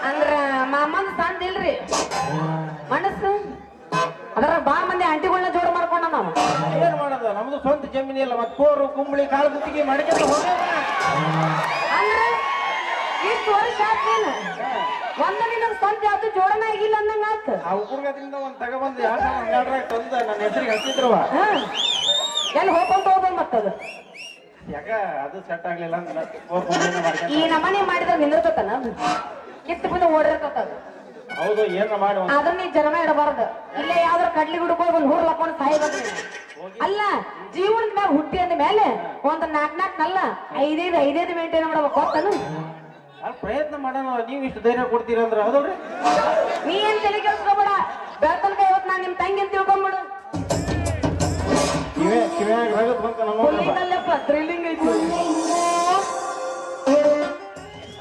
ಅಂದ್ರ ಮಾಮಂದ್ ಸಂದ್ ಇಲ್ರಿ ಮನಸ್ಸು. ಅದರ ಬಾ ಮಂದಿ ಅಂಟಿಗಳನ್ನ ಜೋಡ ಮಾಡ್ಕೊಂಡ ನಾವು. ಏನ್ ಮಾಡೋದು, ನಮ್ದು ಸ್ವಂತ ಜಮೀನಿ ಇಲ್ಲ. ಮತ್ತೆ ಕೋರು ಕುಂಬಳಿ ಕಾಳು ಗುತ್ತಿಗೆ ಮಾಡ್ಕೊಂಡು ಹೋಗ್ಯಾವ. ಅಂದ್ರೆ ಇಷ್ಟು ವರ್ಷ ಆದ್ಮೇಲೆ ಒಂದ ನಿನಗ್ ಸ್ವಂತ ಯಾವ್ದು ಜೋಡನ ಆಗಿಲ್ಲ ಅಂದಂಗ ಆತ. ಆ ಉಗುರ್ಗದಿಂದ ಒಂದ್ ತಗೊಬಂದು 2 ತಂದ ನನ್ನ ಹೆಸರಿಗೆ ಹಚ್ಚಿದ್ರವ. ಎಲ್ಲಿ ಹೋಗ್ಕೊಂತ ಹೋಗ್ಬೋದು ಮತ್ತದು. ಯಾಕ ಅದು ಸೆಟ್ ಆಗ್ಲಿಲ್ಲ ಅಂತ ಕೋರ್ ಕುಂಬಳಿನ ಮಾಡ್ಕೊಂಡು ಈ ನಮನೆ ಮಾಡಿದ್ರೆ ನಿಂದಿರ್ತತನ ಕಿತ್ತು ಬಂದು ಓಡಿರ್ತದ. ಹೌದು ಏನ ಮಾಡಿ ಅದನ್ನ ನೀ ಜನ್ಮ ಇಡಬಾರ್ದು. ಇಲ್ಲೇ ಯಾವ್ದಾರ ಕಡ್ಲಿ ಗುಡ್ಕೋಗಿ ಒಂದು ಹೂರ್ ಹಾಕೊಂಡು ಸಾಯ್ಬೇಕು. ಅಲ್ಲ ಜೀವನದ ಮ್ಯಾಗ ಹುಟ್ಟಿ ಅಂದ ಮೇಲೆ ಒಂದ್ 4 ನಲ್ಲ 5 ಮೇಂಟೈನ್ ಮಾಡ್ಬೇಕು. ಗೊತ್ತನು ಪ್ರಯತ್ನ ಮಾಡೋಣ. ನೀವು ಇಷ್ಟು ಧೈರ್ಯ ಕೊಡ್ತೀರ ಅಂದ್ರೆ ಹೌದಲ್ರಿ? ನೀ ಏನ್ ತಲೆ ಕೆಲ್ಸ್ಕೊಬೇಡ. ಬೆಳ್ತನಕ ಇವತ್ತು ನಾನು ನಿಮ್ ತಂಗಿ ಅಂತ ತಿಳ್ಕೊಂಬಿಡು. ಕಿವ್ಯಾಗ ರಗತ್ ಬಂತ ನಮ್ಮ ಥ್ರಿಲ್ಲಿಂಗ್ ಐತಿ.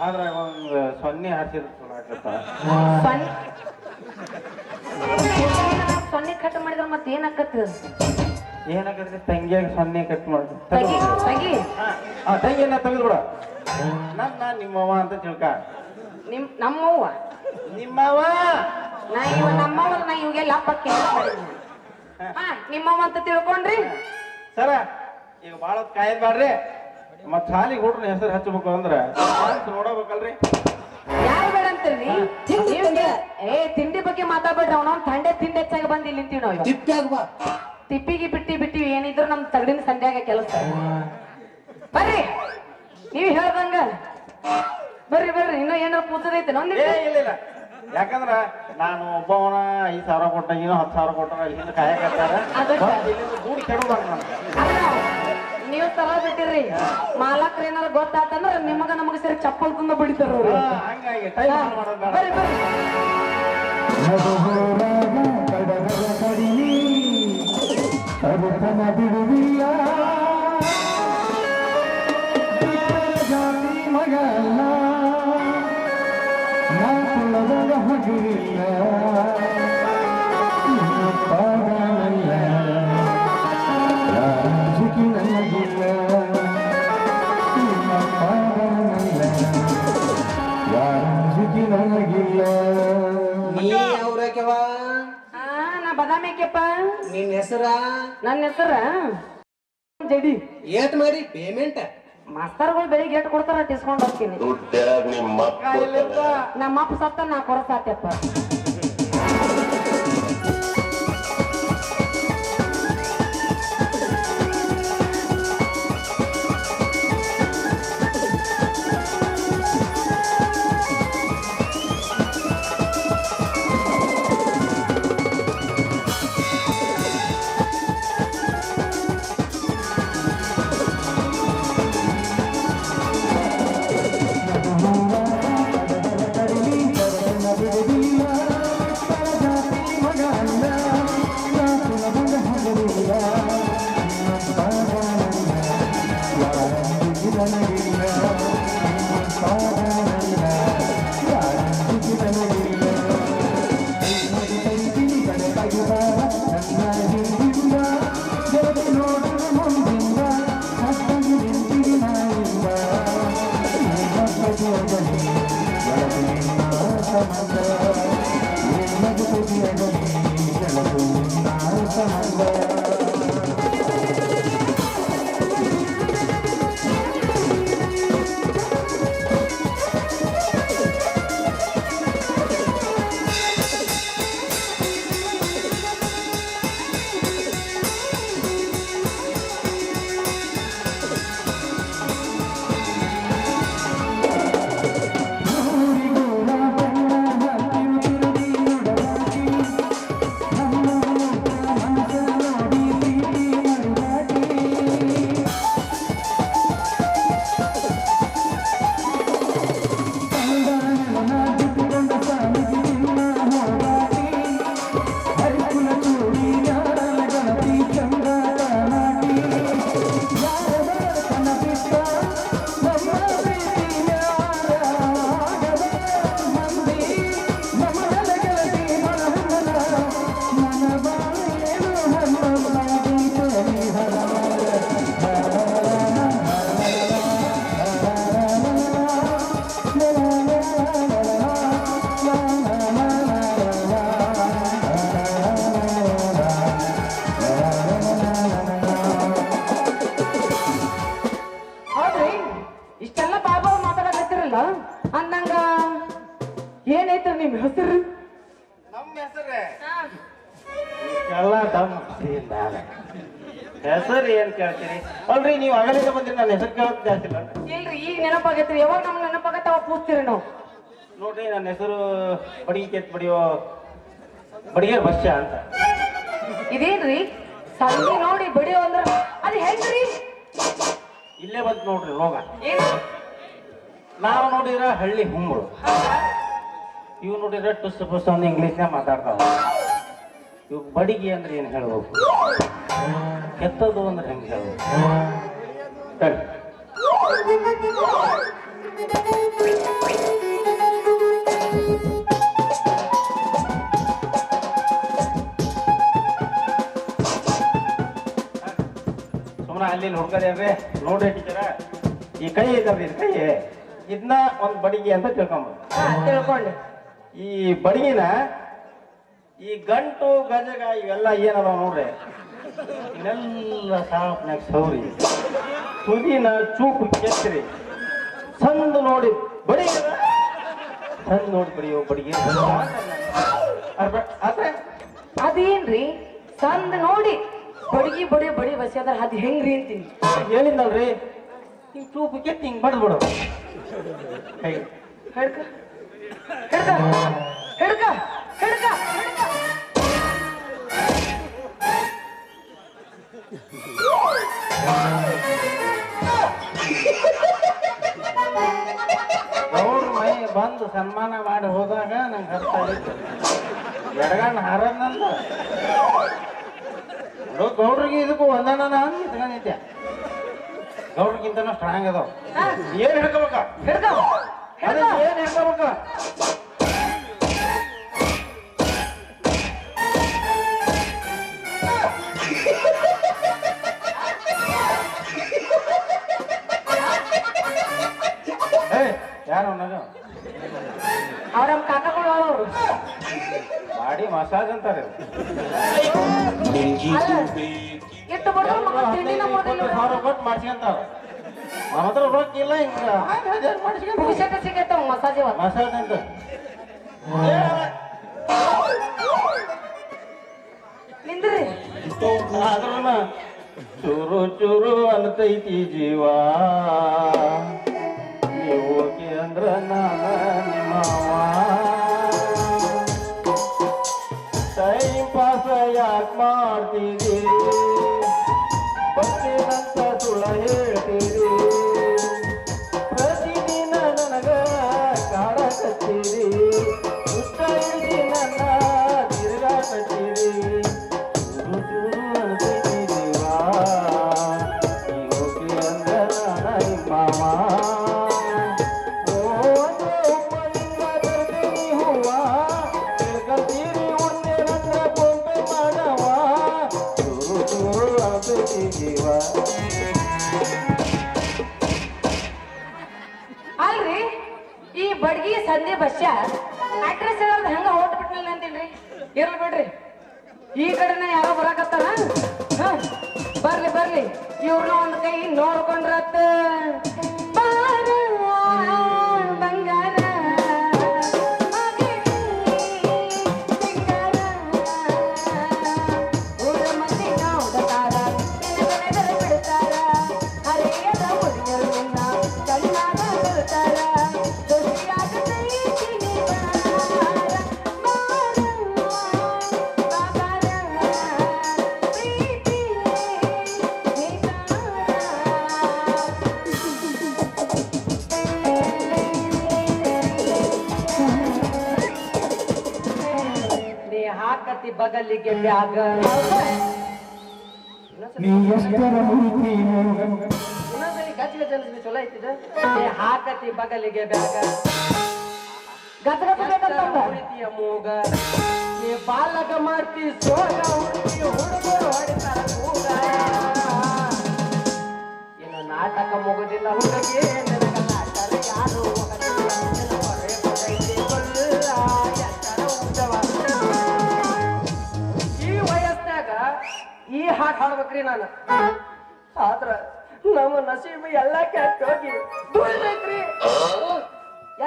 ಆದ್ರೆ ಒಂದು 0 ಹಾಕಿದ್ರೆ ಚಲೋ ಆಗತ್ತ. ಸೊನ್ನೆ ಕಟ್ ಮಾಡಿದ್ರ ಮತ್ತೆ ಏನಾಕತ್ತ? ಏನಾಗತ್ತೆ ತಂಗಿಯಾಗ 0 ಕಟ್ ಮಾಡಿ ತಂಗಿ ತಂಗಿಯನ್ನ ತೆಗೆದ್ಬಿಡ. ನನ್ನ ನಿಮ್ಮವ್ವ ಅಂತ ತಿಳ್ಕ. ನಮ್ಮವ್ವ ನಿಮ್ಮವ್ವ ನಾ ಇವ ನಮ್ಮವ್ವ. ನಾ ಇವಾಗೆಲ್ಲ ಹಬ್ಬಕ್ಕೆ ನಿಮ್ಮವ್ವ ಅಂತ ತಿಳ್ಕೊಂಡ್ರಿ ಸರ. ಈಗ ಬಾಳ ಕಾಯದ್ ಬ್ಯಾಡ್ರಿ. ಮತ್ ಶಾಲಿಗೆ ಹುಡ್ರನ್ನ ಹೆಸರು ಹಚ್ಚಬೇಕು ಅಂದ್ರ ನೋಡಬೇಕಲ್ರಿ. ಯಾರು ಬೇಡ ಅಂತೀರಿ? ತಿಂಡಿ ಬಗ್ಗೆ ಮಾತಾಡ್ಬೇಡ್ರಿ. ಅವನವ್ನ ತಂಡೆ ತಿಂಡಿ ಹೆಚ್ಚಾಗಿ ಬಂದು ಇಲ್ಲಿ ನಿಂತೀವಿ ನಾವು. ತಿಪ್ಪಿಗೆ ಬಿಟ್ಟಿವಿ ಏನಿದ್ರು ನಮ್ ತಗಡಿನ ಸಂಧ್ಯಾಗ ಕೆಲಸ. ಬರ್ರಿ ನೀವು ಹೇಳ್ದಂಗ ಬರ್ರಿ ಬರ್ರಿ ಇನ್ನೂ ಏನಾರ ಕೂತದೈತೆ ಏ ಇಲ್ಲ ಇಲ್ಲ, ಯಾಕಂದ್ರ ನಾನು ಒಬ್ಬವನ 5,000 ಕೊಟ್ಟ ಏನೋ 10,000 ಕೊಟ್ಟ ಇಲ್ಲಿಂದ ಕಾಯಕತ್ತಾರ ಅದಕ್ಕೆ. ಇಲ್ಲಿಂದ ದೂಡಿ ಕೆಡಬಾರ್ದು ನಾನು. ನೀವು ತರ ಬಿಟ್ಟಿರಿ ಮಾಲಕ್ರ ಏನಾರ ಗೊತ್ತಾತಂದ್ರ ನಿಮಗ ನಮಗ ಸೇರಿ ಚಪ್ಪಲ್ ತುಂಬ ಬಿಡಿತಾರ ಅವ್ರು. ಹಂಗಾಗಿ ಟೈಮ್ ಮಾಡೋದು ಬೇಡ. ಬರ್ರಿ ಬರ್ರಿ ನೀ ಅವ್ರಕ್ಯವ ನಾ ಬದಾಮಿಕ್ಯಪ್ಪ. ನಿನ್ ಹೆಸರ ನನ್ನ ಹೆಸರ ಜಡಿ. ಏಟ್ ಮಾಡಿ ಪೇಮೆಂಟ್ ಮಾಸ್ತರ್ಗಳು ಬೆಳಿಗ್ಗೆ ಏಟ್ ಕೊಡ್ತಾರ ಟಿಸ್ಕೊಂಡ್ ಹೋಗ್ತೀನಿ. ನಮ್ಮ ಅಪ್ಪ ಸತ್ತ ನಾ ಕೊರಸಾತ್ಯಪ್ಪ. ಅಂದಂಗ ಏನೈತ್ರ ನಿಮ್ ಹೆಸರು? ನಮ್ಮ ಹೆಸರೇ ಎಲ್ಲ ದಮ್ ಹೆಸರು ಏನ್ ಕೇಳ್ತೀರಿ? ಅಲ್ರಿ ನೀವು ಅಗಲಿಗೆ ಬಂದಿರಿ, ನನ್ನ ಹೆಸರು ಕೇಳೋದು ಜಾಸ್ತಿ ಇಲ್ಲ. ಇಲ್ರಿ ಈಗ ನೆನಪಾಗೈತ್ರಿ. ಯಾವಾಗ ನಮ್ಗೆ ನೆನಪಾಗತ್ತ ಅವಾಗ ಕೂಸ್ತೀರಿ ನಾವು. ನೋಡ್ರಿ, ನನ್ನ ಹೆಸರು ಬಡಿಗೆ ಕೆತ್ ಬಡಿಯೋ ಬಡಿಗೇರ್ ಬಸ್ಸ ಅಂತ. ಇದೇನ್ರಿ ಸಂಧಿ ನೋಡಿ ಬಡಿಯೋ ಅಂದ್ರ ಅದು ಹೆಂಗ್ರಿ? ಇಲ್ಲೇ ಬಂತು ನೋಡ್ರಿ ರೋಗ. ಏನು ನಾವು ನೋಡಿದ್ರ ಹಳ್ಳಿ ಹುಮ್ಮಳು, ಇವ್ ನೋಡಿದ್ರೆ ಟುಸ್ ಪುಸ್ ಒಂದು ಇಂಗ್ಲೀಷ್ನಾಗ ಮಾತಾಡ್ತಾವ. ಇವ್ ಬಡಿಗೆ ಅಂದ್ರೆ ಏನ್ ಹೇಳ್ಬೇಕು, ಕೆತ್ತದು ಅಂದ್ರೆ ಹೆಂಗ್ ಹೇಳ್ಬೇಕು ಹೇಳಿ. ಸುಮ್ಮನೆ ಅಲ್ಲಿ ಹುಡ್ಕದೇನ್ರಿ. ನೋಡ್ರಿ ಟೀಚರ, ಈ ಕೈ ಐತಲ್ರಿ, ಇದು ಕೈ ಇದನ್ನ ಒಂದು ಬಡಿಗೆ ಅಂತ ತಿಳ್ಕೊಂಬೋದು. ತಿಳ್ಕೊಂಡೆ. ಈ ಬಡಿಗೆನ ಈ ಗಂಟು ಗಜಗ ಇವೆಲ್ಲ ಏನದ ನೋಡ್ರಿ, ಇವನ್ನೆಲ್ಲ ಸಾಪ್ನಾಗ ಸೌರಿ ತುದಿನ ಚೂಪು ಕೆತ್ತರಿ ಸಂದ್ ನೋಡಿ ಬಡಿ, ಸಂದ್ ನೋಡಿ ಬಡಿಯೋ ಬಡಿಗೆ ಆದ್ರೆ ಅದೇನ್ರಿ ಸಂದ್ ನೋಡಿ ಬಡಿಗೆ ಬಡಿ ಬಡಿ ಬಸ್ಯಾದ್ರ ಅದ್ ಹೆಂಗ್ರಿ ಅಂತೀನಿ. ಹೇಳಿದ್ನಲ್ರಿ, ಹಿಂಗ್ ಚೂಪು ಕೆತ್ತಿ ಹಿಂಗ್ ಬಡ್ದು ಬಿಡು ಕೈ ಹಿಡ್ಕ ಹಿಡ್ಕ ಹಿಡ್ಕ ಹಿಡ್ಕ ಹಿಡ್ಕ ಗೌಡ್ರ ಮೈ ಬಂದು ಸನ್ಮಾನ ಮಾಡಿ ಹೋದಾಗ ನಂಗೆ ಅರ್ಥ ಆಯ್ತು ಎಡಗಣ್ಣ ಹಾರದ್ನಂದ ಗೌಡ್ರಿಗೆ ಇದಕ್ಕೂ ಒಂದನ ಇಟ್ಕೊಂಡಿದ್ದೆ ಗೌಡ್ರಿಗಿಂತನೂ ಸ್ಟ್ರಾಂಗ್ ಅದಾವ ಏನ್ ಹಿಡ್ಕೋಬೇಕ ಹಿಡ್ಕ ಅದೇ ಏನ್ ಹಿಡ್ಕೋಬೇಕ ಯಾರು ನಗ ಅವ್ರ ಕಾಕಗಳು ಅವರು ಬಾಡಿ ಮಸಾಜ್ ಅಂತಾರೆ ಅಲ್ಲ ಇಟ್ಟು ಬರೋ ಮಗ ತಿಂಡಿನ ಮೊದಲು 1000 ಕೊಟ್ಟು ಮಾಡ್ಸ್ಕೊಂತಾರ ನಮ್ಮ ಹತ್ರ ರೊಕ್ಕ ಇಲ್ಲ ಹಿಂಗ ಮಾಡ್ಸ್ಕೊಂತ ಪುರುಷತೆ ಸಿಗೈತವ ಮಸಾಜ್ ಇವತ್ತು ಮಸಾಜ್ ಅಂತ ನಿಂದ್ರಿ ಆದ್ರೂನ ಚೂರು ಚೂರು ಅಂತೈತಿ ಜೀವ ನೀವು ಓಕೆ ಅಂದ್ರ ನಾನ ನಿಮ್ಮವ ಟೈಮ್ ಪಾಸ್ ಯಾಕೆ ಮಾಡ್ತೀರಿ ಬರ್ತೀನಂತ ಸುಳ್ಳ ಹೇಳ್ತೀರಿ ಪ್ರತಿದಿನ ನನಗ ಕಾಡಕತ್ತೀರಿ ಉಷ್ಟ ಹಿಡಿಸಿ ನನ್ನ ತಿರುಗಾಕತ್ತೀರಿ ಚೂರು ಚೂರು ಅಂತೈತಿ ಜೀವ ನೀವು ಓಕೆ ಅಂದ್ರ ನಾನ ನಿಮ್ಮವ ಅಲ್ರಿ ಈ ಬಡ್ಗಿ ಸಂಧಿ ಬಸ್ಸ ಅಡ್ರೆಸ್ ಹೇಳೋದು ಹಂಗ ಹೊಟ್ಟು ಬಿಟ್ನಲ್ಲ ಅಂತೀನ್ರಿ ಇರ್ಲಿ ಬಿಡ್ರಿ ಈ ಕಡೆನ ಯಾರೋ ಬರಾಕತ್ತಾರ ಹ ಬರ್ಲಿ ಬರ್ಲಿ ಇವ್ರನ್ನ ಒಂದ್ ಕೈ ನೋಡ್ಕೊಂಡ್ರತ್ತ ಬಾರ ಬಂಗಾರ ಊರ ಮಂದಿ ನೋಡ್ತಾರ ನೆನೆದರೆ ಬಿಡ್ತಾರ ಹರಿಯದ ಹುಡುಗರು ನಿನ್ನ ಕಣ್ಣಾಗ ಬರ್ತಾರ ದೊಡ್ಡಿಯಾಗತೈತಿ ನಿವಾರ ಬಾರ ಪ್ರೀತಿ ನೀ ಹಾಕತಿ ಬಗಲಿಗೆ ಬ್ಯಾಗ ಇನ್ನೊಂದ್ಸಲಿ ಗಜ ಗಜ ಅನ್ಸ್ಲಿ ಚಲೋ ಐತಿದ ನೀ ಹಾಕತಿ ಬಗಲಿಗೆ ಬ್ಯಾಗ ಗಜ ಗಜ ಬೇಕಂತ ಉಳಿತಿಯ ಮೂಗ ನೀ ಬಾಲಕ ಮಾಡ್ತಿ ಸೋಗ ಹುಡುಗಿ ಹುಡುಗರು ಹೊಡಿತಾರ ಕೂಗ ಇನ್ನು ನಾಟಕ ಮುಗುದಿಲ್ಲ ಹುಡುಗಿ ನನಗಲ್ಲ ತಲೆ ಯಾರು ಹೋಗಲಿಲ್ಲ ನಿನ್ನ ಹೊರೆ ಬಂದೈತಿ ಕೊಲ್ಲ ಎತ್ತರ ಉದ್ದವ ಈ ವಯಸ್ಸಾಗ ಈ ಹಾಡು ಹಾಡ್ಬೇಕ್ರಿ ನಾನು ಆದ್ರ ನಮ್ಮ ನಸೀಬ್ ಎಲ್ಲ ಕೆಟ್ಟ ಹೋಗಿ ದುಡ್ಬೇಕ್ರಿ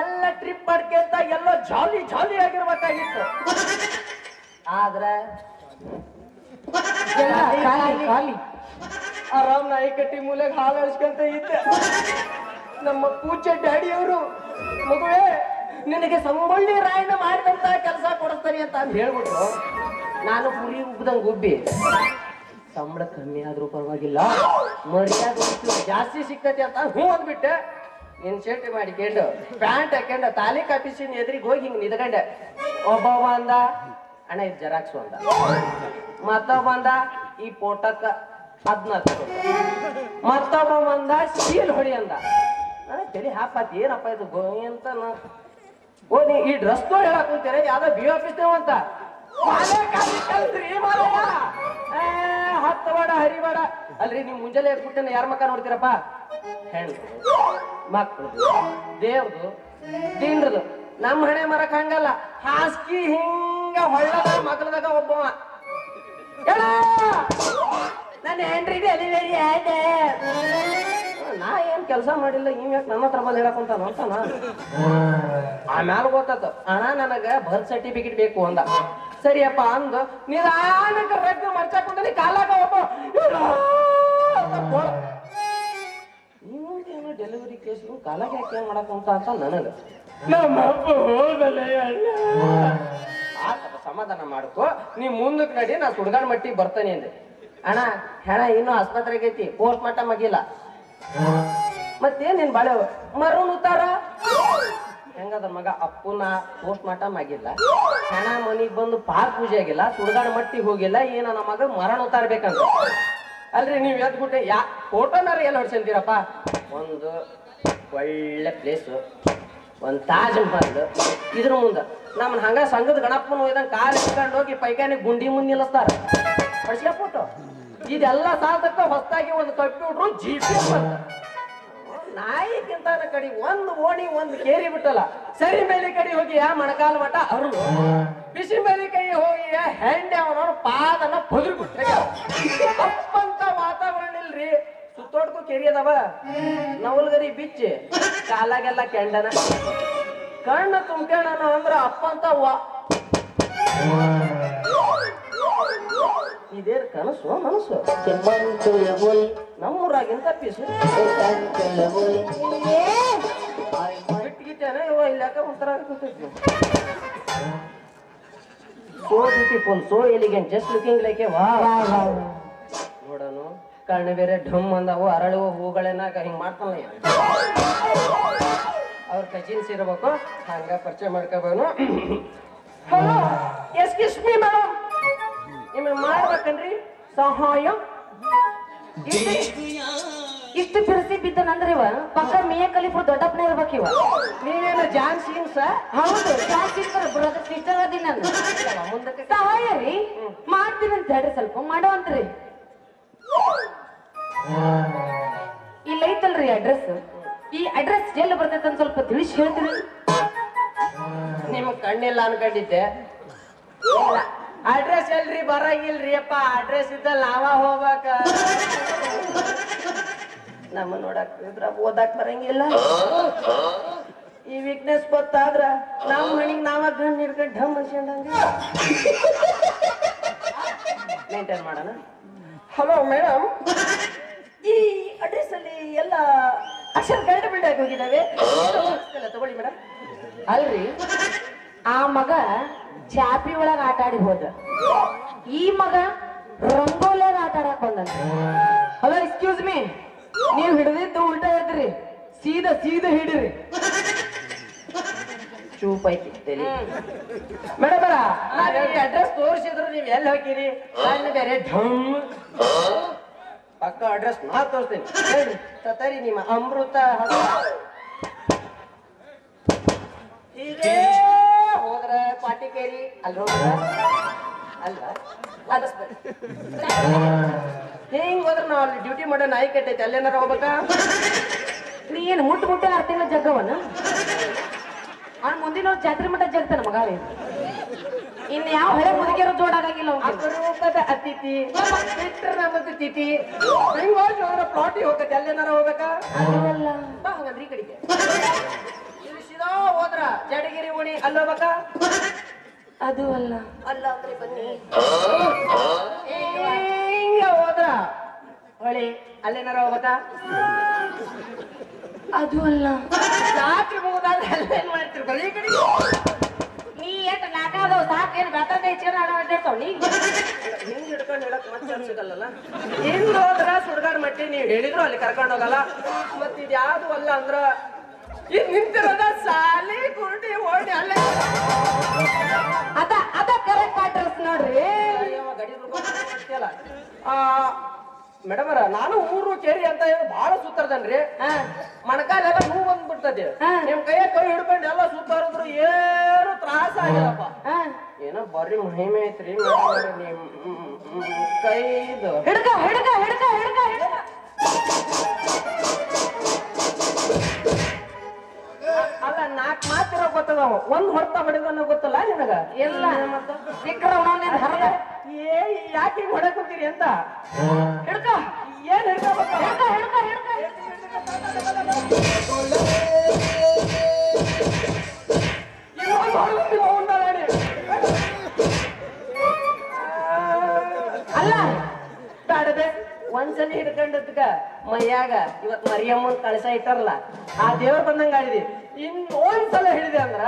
ಎಲ್ಲ ಟ್ರಿಪ್ ಮಾಡ್ಕೊಂತ ಎಲ್ಲ ಜಾಲಿ ಜಾಲಿ ಆಗಿರ್ಬೇಕಾಗಿತ್ತು ಆದ್ರ ಖಾಲಿ ಆರಾಮ್ ನಾಯಿ ಕಟ್ಟಿ ಮೂಲೆಗೆ ಹಾಲು ಹರಿಸ್ಕೊಂತ ಇದ್ದೆ ನಮ್ಮ ಪೂಜೆ ಡ್ಯಾಡಿಯವರು ಮಗುವೆ ನಿನಗೆ ಸಂಗೊಳ್ಳಿ ರಾಯಣ್ಣ ಮಾಡಿದಂತ ಕೆಲಸ ಕೊಡಿಸ್ತಾನೆ ಅಂತ ಹೇಳ್ಬಿಟ್ರು ನಾನು ಪುರಿ ಉಬ್ದಂಗ ಉಬ್ಬಿ ಸಂಬಳ ಕಮ್ಮಿ ಆದ್ರೂ ಪರವಾಗಿಲ್ಲ ಮರ್ಯಾದೆ ಜಾಸ್ತಿ ಸಿಕ್ಕತಿ ಅಂತ ಹ್ಞೂ ಅಂದ್ಬಿಟ್ಟೆ ನಿನ್ ಶರ್ಟ್ ಮಾಡಿಕೊಂಡು ಪ್ಯಾಂಟ್ ಹಾಕೊಂಡು ತಾಲಿ ಕಾಪಿಸಿನ ಎದುರಿಗೆ ಹೋಗಿ ಹಿಂಗ್ ನಿದ್ಕೊಂಡೆ ಒಬ್ಬ ಅಂದ ಅಣ್ಣ ಇದು ಜೆರಾಕ್ಸು ಅಂದ ಮತ್ತೊಬ್ಬ ಅಂದ ಈ ಫೋಟೋಕ್ಕ 15 ಮತ್ತೊಬ್ಬ ಬಂದ ಸೀಲ್ ಹೊಡಿ ಅಂದ ನನಗೆ ತಲೆ ಹಾಪಾತಿ ಏನಪ್ಪ ಇದು ಗೋಯಿ ಅಂತ ಓ ನೀ ಈ ಡ್ರೆಸ್ ತೋ ಹೇಳಕ್ ಕುಂತೀರ ಯಾವ್ದೋ ಬಿ ಆಫೀಸ್ ಅಂತ ಹತ್ತು ಬೇಡ ಹರಿಬೇಡ ಅಲ್ರಿ ನೀವು ಮುಂಜಾನೆ ಎದ್ಬಿಟ್ಟೆ ಯಾರ ಮಕ್ಕ ನೋಡ್ತೀರಪ್ಪ ಹೆಣ್ಣು ಮಕ್ಕಳು ದೇವ್ದು ತಿಂಡ್ರದು ನಮ್ಮ ಹಣೆ ಮರಕ್ ಹಂಗಲ್ಲ ಹಾಸ್ಕಿ ಹಿಂಗ ಹೊಳ್ಳದ ಮಕ್ಕಳದಾಗ ಒಬ್ಬವ ನನ್ನ ಹೆಂಡ್ರಿ ಡೆಲಿವರಿ ಆಯ್ತೆ ನಾ ಏನ್ ಕೆಲಸ ಮಾಡಿಲ್ಲ ಇವ್ ಯಾಕೆ ನನ್ನ ಹತ್ರ ಬಂದು ಹೇಳಕ್ಕಂತಾನ ಅಂತಾನ ಆಮ್ಯಾಲ ಗೊತ್ತಾತ ಅಣ್ಣ ನನಗ ಬರ್ತ್ ಸರ್ಟಿಫಿಕೇಟ್ ಬೇಕು ಅಂದ ಸರಿಯಪ್ಪ ಅಂದ ನಿಧಾನಕ್ಕೆ ರಗ್ಗ ಮರ್ಚಾಕೊಂಡ ಕಾಲಾಗ ಒಬ್ಬ ಡೆಲಿವರಿ ಕೇಸ್ ಕಾಲಾಗ ಯಾಕೆ ಏನ್ ಮಾಡಕ್ಕಂತ ಅಂತ ನನಗ ನಮ್ಮ ಅಪ್ಪ ಹೋಗಲ್ಲ ಆತ ಸಮಾಧಾನ ಮಾಡ್ಕೋ ನೀ ಮುಂದಕ್ಕೆ ನಡಿ ನಾ ಸುಡ್ಗಾಡ್ ಮಟ್ಟಿಗೆ ಬರ್ತಾನೆ ಅಂದೆ ಅಣ್ಣ ಹೆಣ ಇನ್ನೂ ಆಸ್ಪತ್ರೆಗೆ ಐತಿ ಪೋಸ್ಟ್ ಮಾರ್ಟಮ್ ಆಗಿಲ್ಲ ಮತ್ತೇನ್ ನಿನ್ ಬಾಳೆ ಮರಣ ಉತ್ತಾರ ಹೆಂಗದ ಮಗ ಅಪ್ಪನ ಪೋಸ್ಟ್ ಮಾರ್ಟಮ್ ಆಗಿಲ್ಲ ಹೆಣ ಮನಿಗ್ ಬಂದು ಪಾರ್ ಪೂಜೆ ಆಗಿಲ್ಲ ಸುಡ್ಗಾಡ್ ಮಟ್ಟಿಗೆ ಹೋಗಿಲ್ಲ ಏನ ನಮ್ಮ ಮಗ ಮರಣ ಉತ್ತಾರ ಬೇಕಂತ ಅಲ್ರಿ ನೀವ್ ಎದ್ಬಿಟ್ಟೆ ಫೋಟೋನಾರ ಎಲ್ಲ ಹೊಡ್ಸಂತೀರಪ್ಪ ಒಂದು ಒಳ್ಳೆ ಪ್ಲೇಸು ಒಂದ್ ತಾಜ್ ಮಹಲ್ ಇದ್ರ ಮುಂದ ನಮ್ಮನ್ ಹಂಗ ಸಂಘದ ಗಣಪನ ಹೋಯ್ದಂಗ ಕಾಲ್ ಇಟ್ಕೊಂಡು ಹೋಗಿ ಪೈಕಾನಿ ಗುಂಡಿ ಮುಂದೆ ನಿಲ್ಲಿಸ್ತಾರ ಹೊಡ್ಸ್ಯ ಫೋಟೋ ಇದೆಲ್ಲ ಸಾಧಕ ಹೊಸದಾಗಿ ಒಂದು ಕಂಪ್ಯೂಟ್ರು GPS ನಾಯಿಗಿಂತ ಕಡೆ ಒಂದು ಓಣಿ ಒಂದು ಕೇರಿ ಬಿಟ್ಟಲ್ಲ ಸರಿ ಮೇಲೆ ಕಡೆ ಹೋಗಿ ಮಣಕಾಲ ಮಠ ಅರುಳು ಬಿಸಿ ಮೇಲೆ ಕೈ ಹೋಗಿ ಹೆಂಡೆ ಅವನವ್ರ ಪಾದನ ಬದುಕು ಅಪ್ಪಂತ ವಾತಾವರಣ ಇಲ್ರಿ ಸುತ್ತೋಡ್ಕೋ ಕೆರಿ ಅದಾವ ನವಲ್ಗರಿ ಬಿಚ್ಚಿ ಕಾಲಾಗೆಲ್ಲ ಕೆಂಡನ ಕಣ್ಣ ತುಂಬ್ಯಾಣ ಅಂದ್ರ ಅಪ್ಪಂತ ಇದೇನ್ ಕನಸು ಮನಸ್ಸು ನಮ್ಮೂರಾಗಿಂತ ಪೀಸು ಬಿಟ್ಟಿಗಿಟ್ಟೇನ ಇವ ಇಲ್ಲಾಕ ಒಂಥರ ಕೂತೈತಿ so beautiful so elegant just looking like a wow ನೋಡೋನು ಕಣ್ಣು ಬೇರೆ ಢಮ್ ಅಂದವು ಅರಳುವ ಹೂಗಳೇನಾಗ ಹಿಂಗ್ ಮಾಡ್ತಾನ ಅವ್ರ ಕಜಿನ್ಸ್ ಇರ್ಬೇಕು ಹಂಗ ಪರಿಚಯ ಮಾಡ್ಕೋಬೇಕು ಹಲೋ ಎಸ್ಕ್ಯೂಸ್ ಮೀ ಮೇಡಮ್ ನಿಮಗೆ ಮಾಡ್ಬೇಕನ್ರಿ ಸಹಾಯ ಇಷ್ಟು ಬಿರುಸಿ ಬಿದ್ದನಂದ್ರೆ ಇವ ಪಕ್ಕ ಮೇಯ ಕಲಿಫರ್ ದೊಡ್ಡಪ್ಪನ ಇರ್ಬೇಕು ಇವ ನೀವೇನು ಜಾನ್ ಸೀನ್ಸ್ ಹೌದು ಬ್ರದರ್ ಸಿಸ್ಟರ್ ಅದಿ ನಾನು ಮುಂದಕ್ಕೆ ಸಹಾಯ ರೀ ಮಾಡ್ತೀನಿ ಅಂತ ಹೇಳ್ರಿ ಸ್ವಲ್ಪ ಮಾಡುವಂತ್ರಿ ಇಲ್ಲ ಐತಲ್ರಿ ಅಡ್ರೆಸ್ ಈ ಅಡ್ರೆಸ್ ಎಲ್ಲಿ ಬರ್ತೈತೆ ಅಂತ ಸ್ವಲ್ಪ ತಿಳಿಸಿ ಹೇಳ್ತೀರಿ ನಿಮ್ ಕಣ್ಣಿಲ್ಲ ಅನ್ಕೊಂಡಿದ್ದೆ ಅಡ್ರೆಸ್ ಎಲ್ರಿ ಬರಂಗಿಲ್ರಿ ಅಪ್ಪ ಅಡ್ರೆಸ್ ಇದ್ದಲ್ಲಿ ನಾವ ಹೋಗ್ಬೇಕ ನಮ್ಮ ನೋಡಕ್ ಇದ್ರ ಓದಾಕ್ ಬರಂಗಿಲ್ಲ ಈ ವೀಕ್ನೆಸ್ ಗೊತ್ತಾದ್ರ ನಮ್ ಮನಿಗ್ ನಾವ ಗಣ್ ಹಿಡ್ಕೊಂಡ್ ಢಮ್ ಅನ್ಸ್ಕೊಂಡಂಗ ಮೇಂಟೈನ್ ಮಾಡೋಣ ಹಲೋ ಮೇಡಮ್ ಈ ಅಡ್ರೆಸ್ ಅಲ್ಲಿ ಎಲ್ಲ ಅಕ್ಷರ ಕರೆಕ್ಟ್ ಬಿಲ್ಡ್ ಆಗಿ ಹೋಗಿದ್ದಾವೆ ತಗೊಳ್ಳಿ ಮೇಡಮ್ ಅಲ್ರಿ ಆ ಮಗ ಚಾಪಿ ಒಳಗ ಆಟ ಆಡಿ ಹೋದ ಈ ಮಗ ರಂಗೋಲಿಯಾಗ ಆಟ ಆಡಕ್ ಬಂದ ಹಲೋ ಎಕ್ಸ್ಕ್ಯೂಸ್ ಮೀ ನೀವ್ ಹಿಡಿದಿದ್ದು ಉಲ್ಟಾ ಇದ್ರಿ ಸೀದಾ ಸೀದಾ ಹಿಡಿರಿ ಚೂಪ್ ಐತಿ ತಲಿ ಮೇಡಮ್ ಅಡ್ರೆಸ್ ತೋರಿಸಿದ್ರು ನೀವ್ ಎಲ್ಲಿ ಹೋಗಿರಿ ನಾನು ಬೇರೆ ಢಮ್ ಪಕ್ಕ ಅಡ್ರೆಸ್ ನಾ ತೋರಿಸ್ತೀನಿ ಹೇಳಿ ತರಿ ನಿಮ್ಮ ಅಮೃತ ಹೋದ್ರ ಪಾಟಿಕೇರಿ ಅಲ್ಲಿ ಹೋದ್ರ ಅಲ್ಲ ಹಿಂಗ್ ಹೋದ್ರ ನಾವ್ ಅಲ್ಲಿ ಡ್ಯೂಟಿ ಮಾಡೋ ನಾಯಿ ಕೆಟ್ಟೈತಿ ಅಲ್ಲೇನಾರ ಹೋಗ್ಬೇಕಾ ನೀ ಏನು ಮುಟ್ಟು 6 ತಿಂಗಳ ಜಗ್ಗವನ ಅವ್ನ ಮುಂದಿನ ಜಾತ್ರೆ ಮಟ್ಟ ಜಗ್ತಾನ ಮಗ ಇನ್ ಯಾವ ಹಳೆ ಮುದುಕಿಯರು ಜೋಡಾಗಂಗಿಲ್ಲ ಅಪರೂಪದ ಅತಿಥಿ ಬಿಟ್ರ ನಮ್ಮದು ತಿಥಿ ಹಿಂಗ್ ಹೋಗಿ ಹೋದ್ರ ಪ್ಲಾಟಿಗೆ ಹೋಗತ್ತೆ ಅಲ್ಲೇನಾರ ಹೋಗ್ಬೇಕಾ ಅದಲ್ಲ ಬಾ ಹಂಗಂದ್ರೆ ಈ ಕಡೆಗೆ ಇಲ್ಲಿ ಸೀದಾ ಹೋದ್ರ ಜಡಗಿರಿ ಓಣಿ ಅಲ್ಲಿ ಹೋಗ್ಬೇಕಾ ಅದು ಅಲ್ಲ ಅಲ್ಲ ಅಂದ್ರೆ ಬನ್ನಿ ಹಿಂಗ ಹೋದ್ರ ಹೊಳಿ ಅಲ್ಲೇನಾರ ಹೋಗ್ಬೇಕಾ ಅದು ಅಲ್ಲ ರಾತ್ರಿ ಹೋದಾಗ ಅಲ್ಲೇನ್ ಮಾಡ್ತಿರ್ ಬರೀ ಈ ಕಡೆಗೆ ನೀ ಎಷ್ಟು ನಾಕಾದವ್ ಸಾಕೇನು ಬೆತ್ತದ ಹೆಚ್ಚಿನ ಆಡಾಡ್ತಾವ್ ನೀ ಹಿಂಗ್ ಹಿಡ್ಕೊಂಡು ಹೇಳಕ್ ಮತ್ತೆ ಅನ್ಸಿಕಲ್ಲ ಹಿಂಗ್ ಹೋದ್ರ ಸುಡ್ಗಾಡ್ ಮಟ್ಟಿ ನೀವ್ ಹೇಳಿದ್ರು ಅಲ್ಲಿ ಕರ್ಕೊಂಡು ಹೋಗಲ್ಲ ಮತ್ ಇದ್ಯಾವ್ದು ಅಲ್ಲ ಅಂದ್ರ ಈಗ ನಿಂತಿರೋದ ಸಾಲಿ ಕುರುಡಿ ಓಡಿ ಅಲ್ಲೇ ಅದ ಕರೆಕ್ಟ್ ಅಡ್ರೆಸ್ ನೋಡ್ರಿ ಗಡಿ ಮೇಡಮರ ನಾನು ಊರು ಕೇರಿ ಅಂತ ಹೇಳಿ ಬಹಳ ಸುತ್ತಾರ್ದನ್ರಿ ಮಣಕಾಲೆಲ್ಲ ನೋವು ಬಂದ್ಬಿಡ್ತದೆ ನಿಮ್ ಕೈಯ ಕೈ ಹಿಡ್ಕೊಂಡು ಎಲ್ಲ ಸುತ್ತಾರಿದ್ರು ಏನು ತ್ರಾಸ ಆಗಿಲ್ಲಪ್ಪ ಏನೋ ಬರ್ರಿ ಮಹಿಮೆ ಐತ್ರಿ ನಿಮ್ ಕೈದು ಹಿಡ್ಕ ಹಿಡ್ಕ ಹಿಡ್ಕ ಹಿಡ್ಕ ಹಿಡ್ಕ ಅಲ್ಲ 4 ಮಾತಿರೋ ಗೊತ್ತದ ಒಂದ್ ಹೊಡ್ತಾ ಹೊಡೆದನ್ನ ಗೊತ್ತಲ್ಲ ನಿನಗ ಎಲ್ಲ ಸಿಕ್ಕ್ರ ಒಂದೊಂದಿನ ಹರದ ಯಾಕೆ ಹಿಂಗ್ ಹೊಡಕ್ ಹೋಗ್ತೀರಿ ಅಂತ ಹಿಡ್ಕ ಏನ್ ಹಿಡ್ಕೋಬೇಕು ಹಿಡ್ಕ ಹಿಡ್ಕ ಹಿಡ್ಕ ಅಲ್ಲ ತಾಡದೆ ಒಂದ್ಸಲಿ ಹಿಡ್ಕೊಂಡದ್ಕ ಮೈಯಾಗ ಊರಾಗ ಇವತ್ ಮರಿಯಮ್ಮನ್ ಕಳಸ ಇಟ್ಟಾರಲ್ಲ ಆ ದೇವ್ರ ಬಂದಂಗ ಆಡಿದಿ ಒಂದ್ಸಲ ಹೇಳಿದೆ ಅಂದ್ರ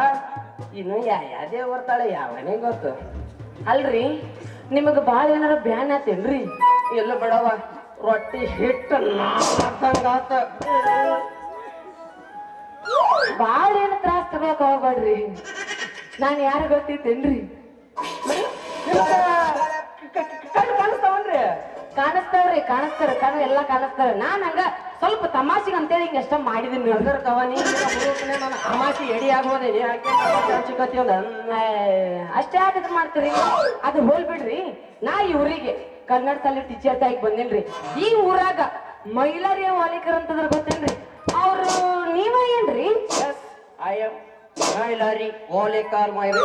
ಇನ್ನು ಯಾ ದೇವ್ ಬರ್ತಾಳೆ ಯಾವನೇ ಗೊತ್ತು. ಅಲ್ರಿ ನಿಮಗ ಬಾಳ ಏನಾರ ಬ್ಯಾನ್ ಆತೇನ್ರಿ? ಎಲ್ಲ ಬಿಡವ ರೊಟ್ಟಿ ಹಿಟ್ಟು ನಾದಂಗಾತ. ಬಾಳ ಏನ್ ತ್ರಾಸ ತಗೊಳಕ್ ಹೋಗ್ಬೇಡ್ರಿ, ನಾನ್ ಯಾರ ಗೊತ್ತಿತ್ತೇನ್ರಿ? ಕಣ್ಣು ಕಾಣಿಸ್ತಾವನ್ರಿ? ಕಾಣಿಸ್ತಾವ್ರಿ, ಕಣ್ಣು ಎಲ್ಲಾ ಕಾಣಿಸ್ತಾವ. ನಾನ್ ಹಂಗ ಸ್ವಲ್ಪ ತಮಾಷೆಗೆ ಅಂತೇಳಿ ಹಿಂಗ ಅಷ್ಟ ಮಾಡಿದೀನಿ. ಅದರ್ಕವ ನಾನು ಅಮಾಸಿ ಎಡಿ ಆಗೋದೇನಿ ಚಿಕ್ಕತಿ ಅಂದ ಅಷ್ಟೇ ಆಟದ ಮಾಡ್ತೀರಿ. ಅದು ಹೋಲ್ ಬಿಡ್ರಿ. ನಾ ಈ ಊರಿಗೆ ಕನ್ನಡ ಶಾಲೆ ಟೀಚರ್ ತಾಯಿಗೆ ಬಂದೇನ್ರಿ. ಈ ಊರಾಗ ಮೈಲಾರಿಯ ವಾಲಿಕರ್ ಅಂತಂದ್ರ ಗೊತ್ತೇನ್ರಿ? ಅವ್ರು ನೀವ ಏನ್ರಿ? ಐ ಎಮ್ ಮೈಲಾರಿ ಓಲೇಕಾರ್ ಮೈರಿ.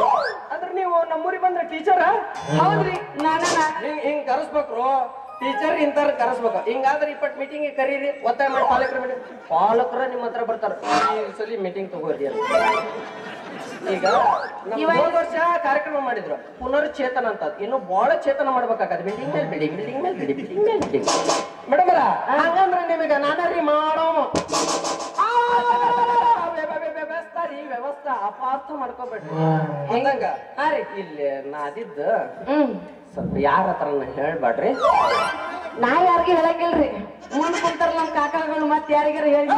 ಅದ್ರ ನೀವು ನಮ್ಮೂರಿಗೆ ಬಂದ್ರೆ ಟೀಚರ? ಹೌದ್ರಿ, ನಾನ ಹಿಂಗ್ ಕರೆಸ್ಬೇಕ್ರು ಟೀಚರ್ ಇಂತಾರ ಕರೆಸ್ಬೇಕು. ಹಿಂಗಾದ್ರೆ ಇಪ್ಪತ್ತು ಮೀಟಿಂಗ್ ಕರೀರಿ, ಒತ್ತಾಯ ಮಾಡಿ ಪಾಲಕರ ಮೀಟಿಂಗ್. ಪಾಲಕರ ನಿಮ್ಮ ಹತ್ರ ಬರ್ತಾರ, ಈ ಸಲ ಮೀಟಿಂಗ್ ತಗೋರಿ ಅಂತ. ಈಗ ಹೋದ ವರ್ಷ ಕಾರ್ಯಕ್ರಮ ಮಾಡಿದ್ರು ಪುನರ್ಚೇತನ ಅಂತ. ಇನ್ನು ಬಹಳ ಚೇತನ ಮಾಡ್ಬೇಕಾಗತ್ತೆ. ಬಿಲ್ಡಿಂಗ್ ಮೇಲೆ ಬಿಲ್ಡಿಂಗ್, ಬಿಲ್ಡಿಂಗ್ ಮೇಲೆ ಬಿಲ್ಡಿಂಗ್, ಬಿಲ್ಡಿಂಗ್ ಮೇಲೆ ಬಿಲ್ಡಿಂಗ್. ಮೇಡಮ್ ಹಂಗಂದ್ರೆ ನಿಮಗೆ ನಾನಾರಿ ಮಾಡೋ ವ್ಯವಸ್ಥೆ ರೀ, ವ್ಯವಸ್ಥೆ ಅಪಾರ್ಥ ಮಾಡ್ಕೋಬೇಡ್ರಿ. ಹಂಗಂಗ ಇಲ್ಲಿ ನಾದಿದ್ದ ಸ್ವಲ್ಪ ಯಾರ ಹತ್ರ ಹೇಳ್ಬೇಡ್ರಿ. ನಾ ಯಾರಿಗೂ ಹೇಳಂಗಿಲ್ರಿ. ಮುಂದ್ ಕುಂತಾರ ನಮ್ ಕಾಕಾಗಳು ಮತ್ ಯಾರಿಗಾರ ಹೇಳಿಲ್ಲ.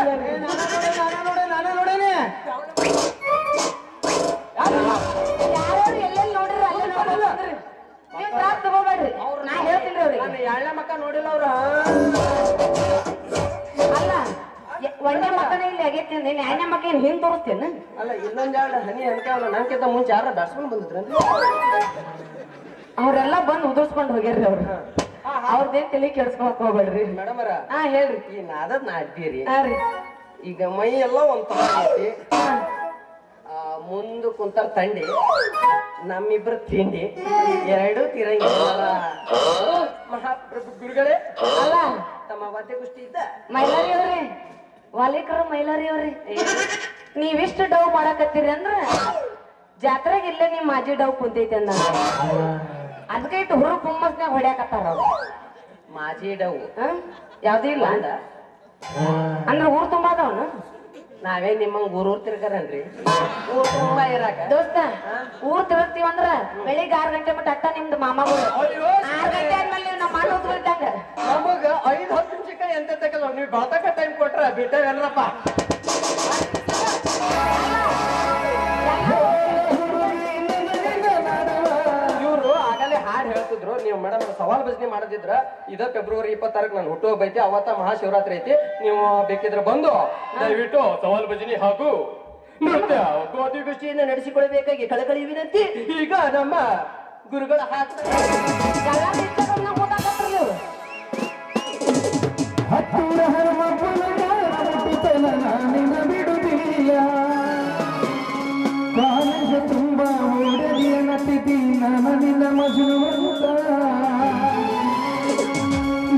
ನೋಡೇನೆ ಯಾರ್ಯಾರು ಎಲ್ಲೆಲ್ಲಿ ನೋಡ್ರಿ ಅಲ್ಲೇ ನೋಡ್ರಿ. ನೀವ್ ತ್ರಾಸ ತಗೋಬೇಡ್ರಿ, ನಾ ಹೇಳ್ತೀನಿ ಅವ್ರಿಗೆ. ನಾನು ಎರಡನೇ ಮಕ್ಕ ನೋಡಿಲ್ಲ ಅವ್ರ. ಅಲ್ಲ ಒಂದೇ ಮಕ್ಕನೇ ಇಲ್ಲಿ ಆಗೈತಿ ಅಂದ್ರೆ ಎರಡನೇ ಮಕ್ಕ ಏನ್ ಹಿಂದ್ ತೋರಿಸ್ತೇನ? ಅಲ್ಲ ಇನ್ನೊಂದೆರಡು ಹನಿ ಅನ್ಕಾವಲ್ಲ. ನಂಗಿಂತ ಮುಂಚೆ ಯಾರ ಬ್ಯಾಟ್ಸ್ಮನ್ ಬಂದಿದ್ರನ್ರಿ? ಅವ್ರೆಲ್ಲಾ ಬಂದು ಉದುರ್ಸ್ಕೊಂಡ್ ಹೋಗ್ಯಾರ್ರಿ ಅವ್ರು. ಅವ್ರದ್ದೇನ್ ತಲೆ ಕೆಡ್ಸ್ಕೊಳಕ್ ಹೋಗ್ಬೇಡ್ರಿ. ಮೇಡಮ್ ಅವರ ಹೇಳ್ರಿ. ಈ ನಾದದ್ ನಾಡ್ತೀರಿ. ರೀ ಈಗ ಮೈ ಎಲ್ಲ ಒಂಥರ ಐತಿ. ಮುಂದ ಕುಂತಾರ ತಂಡಿ, ನಮ್ಮಿಬ್ರು ತಿಂಡಿ ಎರಡು ತಿರಂಗಿಲ್ಲ. ಮಹಾಪ್ರಭು ಗುರುಗಳೇ ಅಲ್ಲ ತಮ್ಮ ವಾದ್ಯ ಕುಸ್ತಿ ಇದ್ದ ಮೈಲಾರಿ ಅವ್ರಿ, ವಾಲಿಕರು ಮೈಲಾರಿ ಅವ್ರಿ, ನೀವಿಷ್ಟು ಡವ್ ಮಾಡಕತ್ತೀರಿ ಅಂದ್ರ ಜಾತ್ರೆಗೆ ಇಲ್ಲೇ ನಿಮ್ ಮಾಜಿ ಡವ್ ಕುಂತೈತಿ ಅಂದ. ಅದಕ್ಕೆ ಇಟ್ಟು ಹುರು ಹುಮ್ಮಸ್ನಾಗ ಹೊಡ್ಯಾಕತ್ತಾರ ಅವ್ರು. ಮಾಜಿ ಡವ್ ಯಾವ್ದು ಇಲ್ಲ ಅಂದ್ರ ಊರ್ ತುಂಬಾ ಅದಾವನು. ನಾವೇ ನಿಮ್ಮಂಗ್ ಊರೂರ್ ತಿರ್ಗಾರನ್ರಿ ಊರ್ ತುಂಬಾ ಇರಾಕ. ದೋಸ್ತ ಊರ್ ತಿರುಗ್ತೀವಂದ್ರ ಬೆಳಿಗ್ಗೆ 6 ಗಂಟೆ ಮಟ್ಟ ಅಟ್ಟ ನಿಮ್ದು ಮಾಮಗಳು. 6 ಗಂಟೆ ಆದ್ಮೇಲೆ ನೀವು ನಮ್ಮ ಮಾತು ಹೋಗ್ಬಿಟ್ಟಂಗ ನಮಗ 5-10 ನಿಮಿಷಕ್ಕೆ ಎಂತ ತಕಲ್ಲ. ನೀವು ಬಾತಕ ಟೈಮ್ ಕೊಟ್ರ ಬಿಟ್ಟವೆಲ್ಲಪ್ಪ. ಇವ್ರು ಆಗಲೇ ಹಾಡು ಹೇಳ್ತಿದ್ರು. ನೀವು ಮೇಡಮ್ ಸವಾಲ್ ಭಜನೆ ಮಾಡದಿದ್ರ ಇದ ಫೆಬ್ರವರಿ 26 ನಾನು ಹುಟ್ಟುಹಬ್ಬ ಐತಿ, ಅವತ್ತ ಮಹಾಶಿವರಾತ್ರಿ ಐತಿ. ನೀವು ಬೇಕಿದ್ರೆ ಬಂದು ದಯವಿಟ್ಟು ಸವಾಲ್ ಭಜನೆ ಹಾಗೂ ನೃತ್ಯ ಗೋಧಿಗೋಷ್ಠಿಯನ್ನು ನಡೆಸಿಕೊಳ್ಳಬೇಕಾಗಿ ಕಳಕಳಿ ವಿನಂತಿ. ಈಗ ನಮ್ಮ ಗುರುಗಳ ತುಂಬಾ ಓಡದಿಯ ನಟಿತಿ ನನಿನ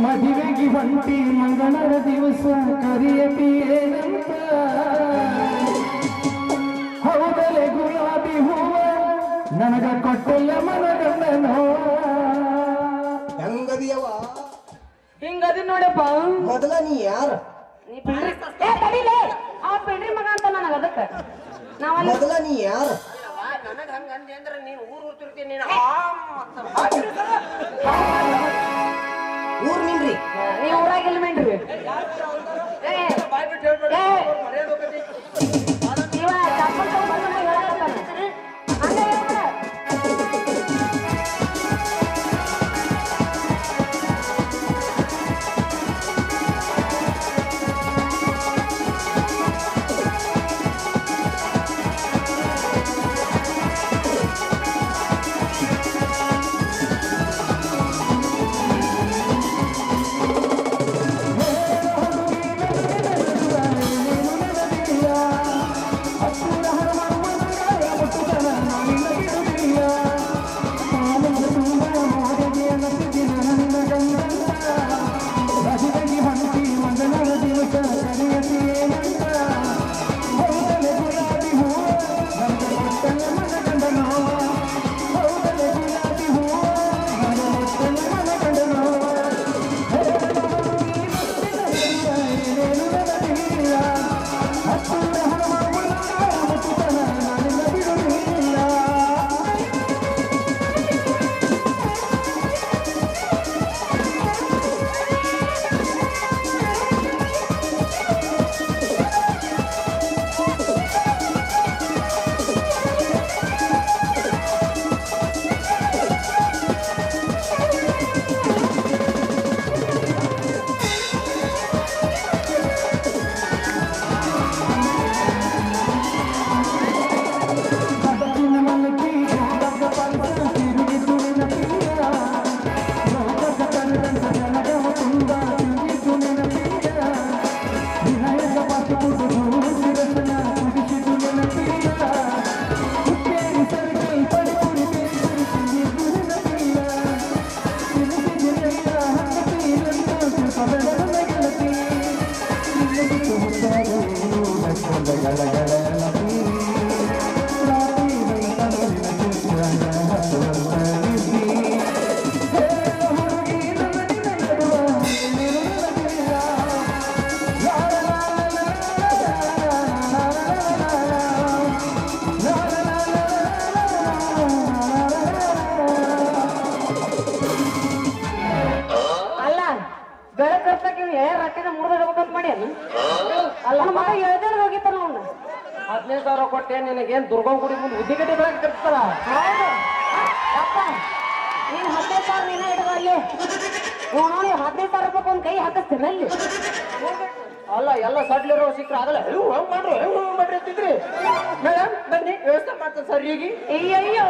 ಮದುವೆಗೆ ಹೊಂಟಿ ಮಂಗಳರ ದಿವಸ ಕರಿಯತಿ ಏನಂತ ಹೌದಲೆ ಗುಲಾಬಿ ಹೂವ ನನಗ ಕೊಟ್ಟಲ್ಲ ಮನಗಂಡನೋ. ಹೆಂಗದಿಯವ ಹಿಂಗದಿ ನೋಡಪ್ಪ. ಮೊದಲ ನೀ ಯಾರ? ನೀ ಬಿಡ್ರಿ ತಡಿಲೇ, ಅವ ಬಿಡ್ರಿ ಮಗ ಅಂತ ನನಗ ಅದಕ್ಕ ನಾವಲ್ಲ. ಮೊದಲ ನೀ ಯಾರ? ನನಗ ಹಂಗ ಅಂದೆ ಅಂದ್ರೆ ನೀನು ಊರ್ ತಿರ್ತೀನಿ. ನೀನು ಊರ್ ನಿನ್ರಿ? ನೀ ಊರಾಗಿಲ್ ಮೇನ್ರಿ? ಬಾಯ್ ಬಿಟ್ಟು ಹೇಳ್ಬೇಡಿ. ಇವ ಚಪ್ಪಲ್ ತಗೊಂಡ್ ಬಂದ್ ಹೇಳಕತ್ತಾನ. ಹಂಗ ಹೇಳ್ಬೇಡ. ಬೆಳಗ್ಗೆ ಕರ್ಸಕ್ಕೆ ರಟ್ಟಿನ ಮುರಿದಿಡ್ಬೇಕಂತ ಮಾಡಿ ಅಲ್ಲ ಮಗ ಎಳ್ದೇಳು ಹೋಗಿತ್ತಾನ ಅವನ್ನ 15,000 ಕೊಟ್ಟೆ ನಿನಗೇನ್ ದುರ್ಗಂ ಗುಡಿ ಮುಂದೆ ಉದ್ದಿಗಡ್ಡೆ ಬೆಳಗ್ಗೆ ಕಟ್ತಾರ ಹೌದು ಅಪ್ಪ ನೀನ್ 15,000 ನೀನ ಇಡುವ ಅಲ್ಲಿ ನೋಡಿ 15,000 ರೂಪಾಯಿ ಒಂದ್ ಕೈ ಹಾಕಿಸ್ತೀನಿ ಅಲ್ಲಿ ಅಲ್ಲ ಎಲ್ಲ ಸಡ್ಲಿರೋ ಸಿಕ್ಕ್ರ ಆಗಲ್ಲ ಹಂಗ್ ಮಾಡ್ರು ಹೆಂಗ್ ಮಾಡ್ರಿ ಅಂತಿದ್ರಿ ಮೇಡಮ್ ಬನ್ನಿ ವ್ಯವಸ್ಥೆ ಮಾಡ್ತಾರೆ ಸರ್ ಈಗ ಅಯ್ಯಯ್ಯೋ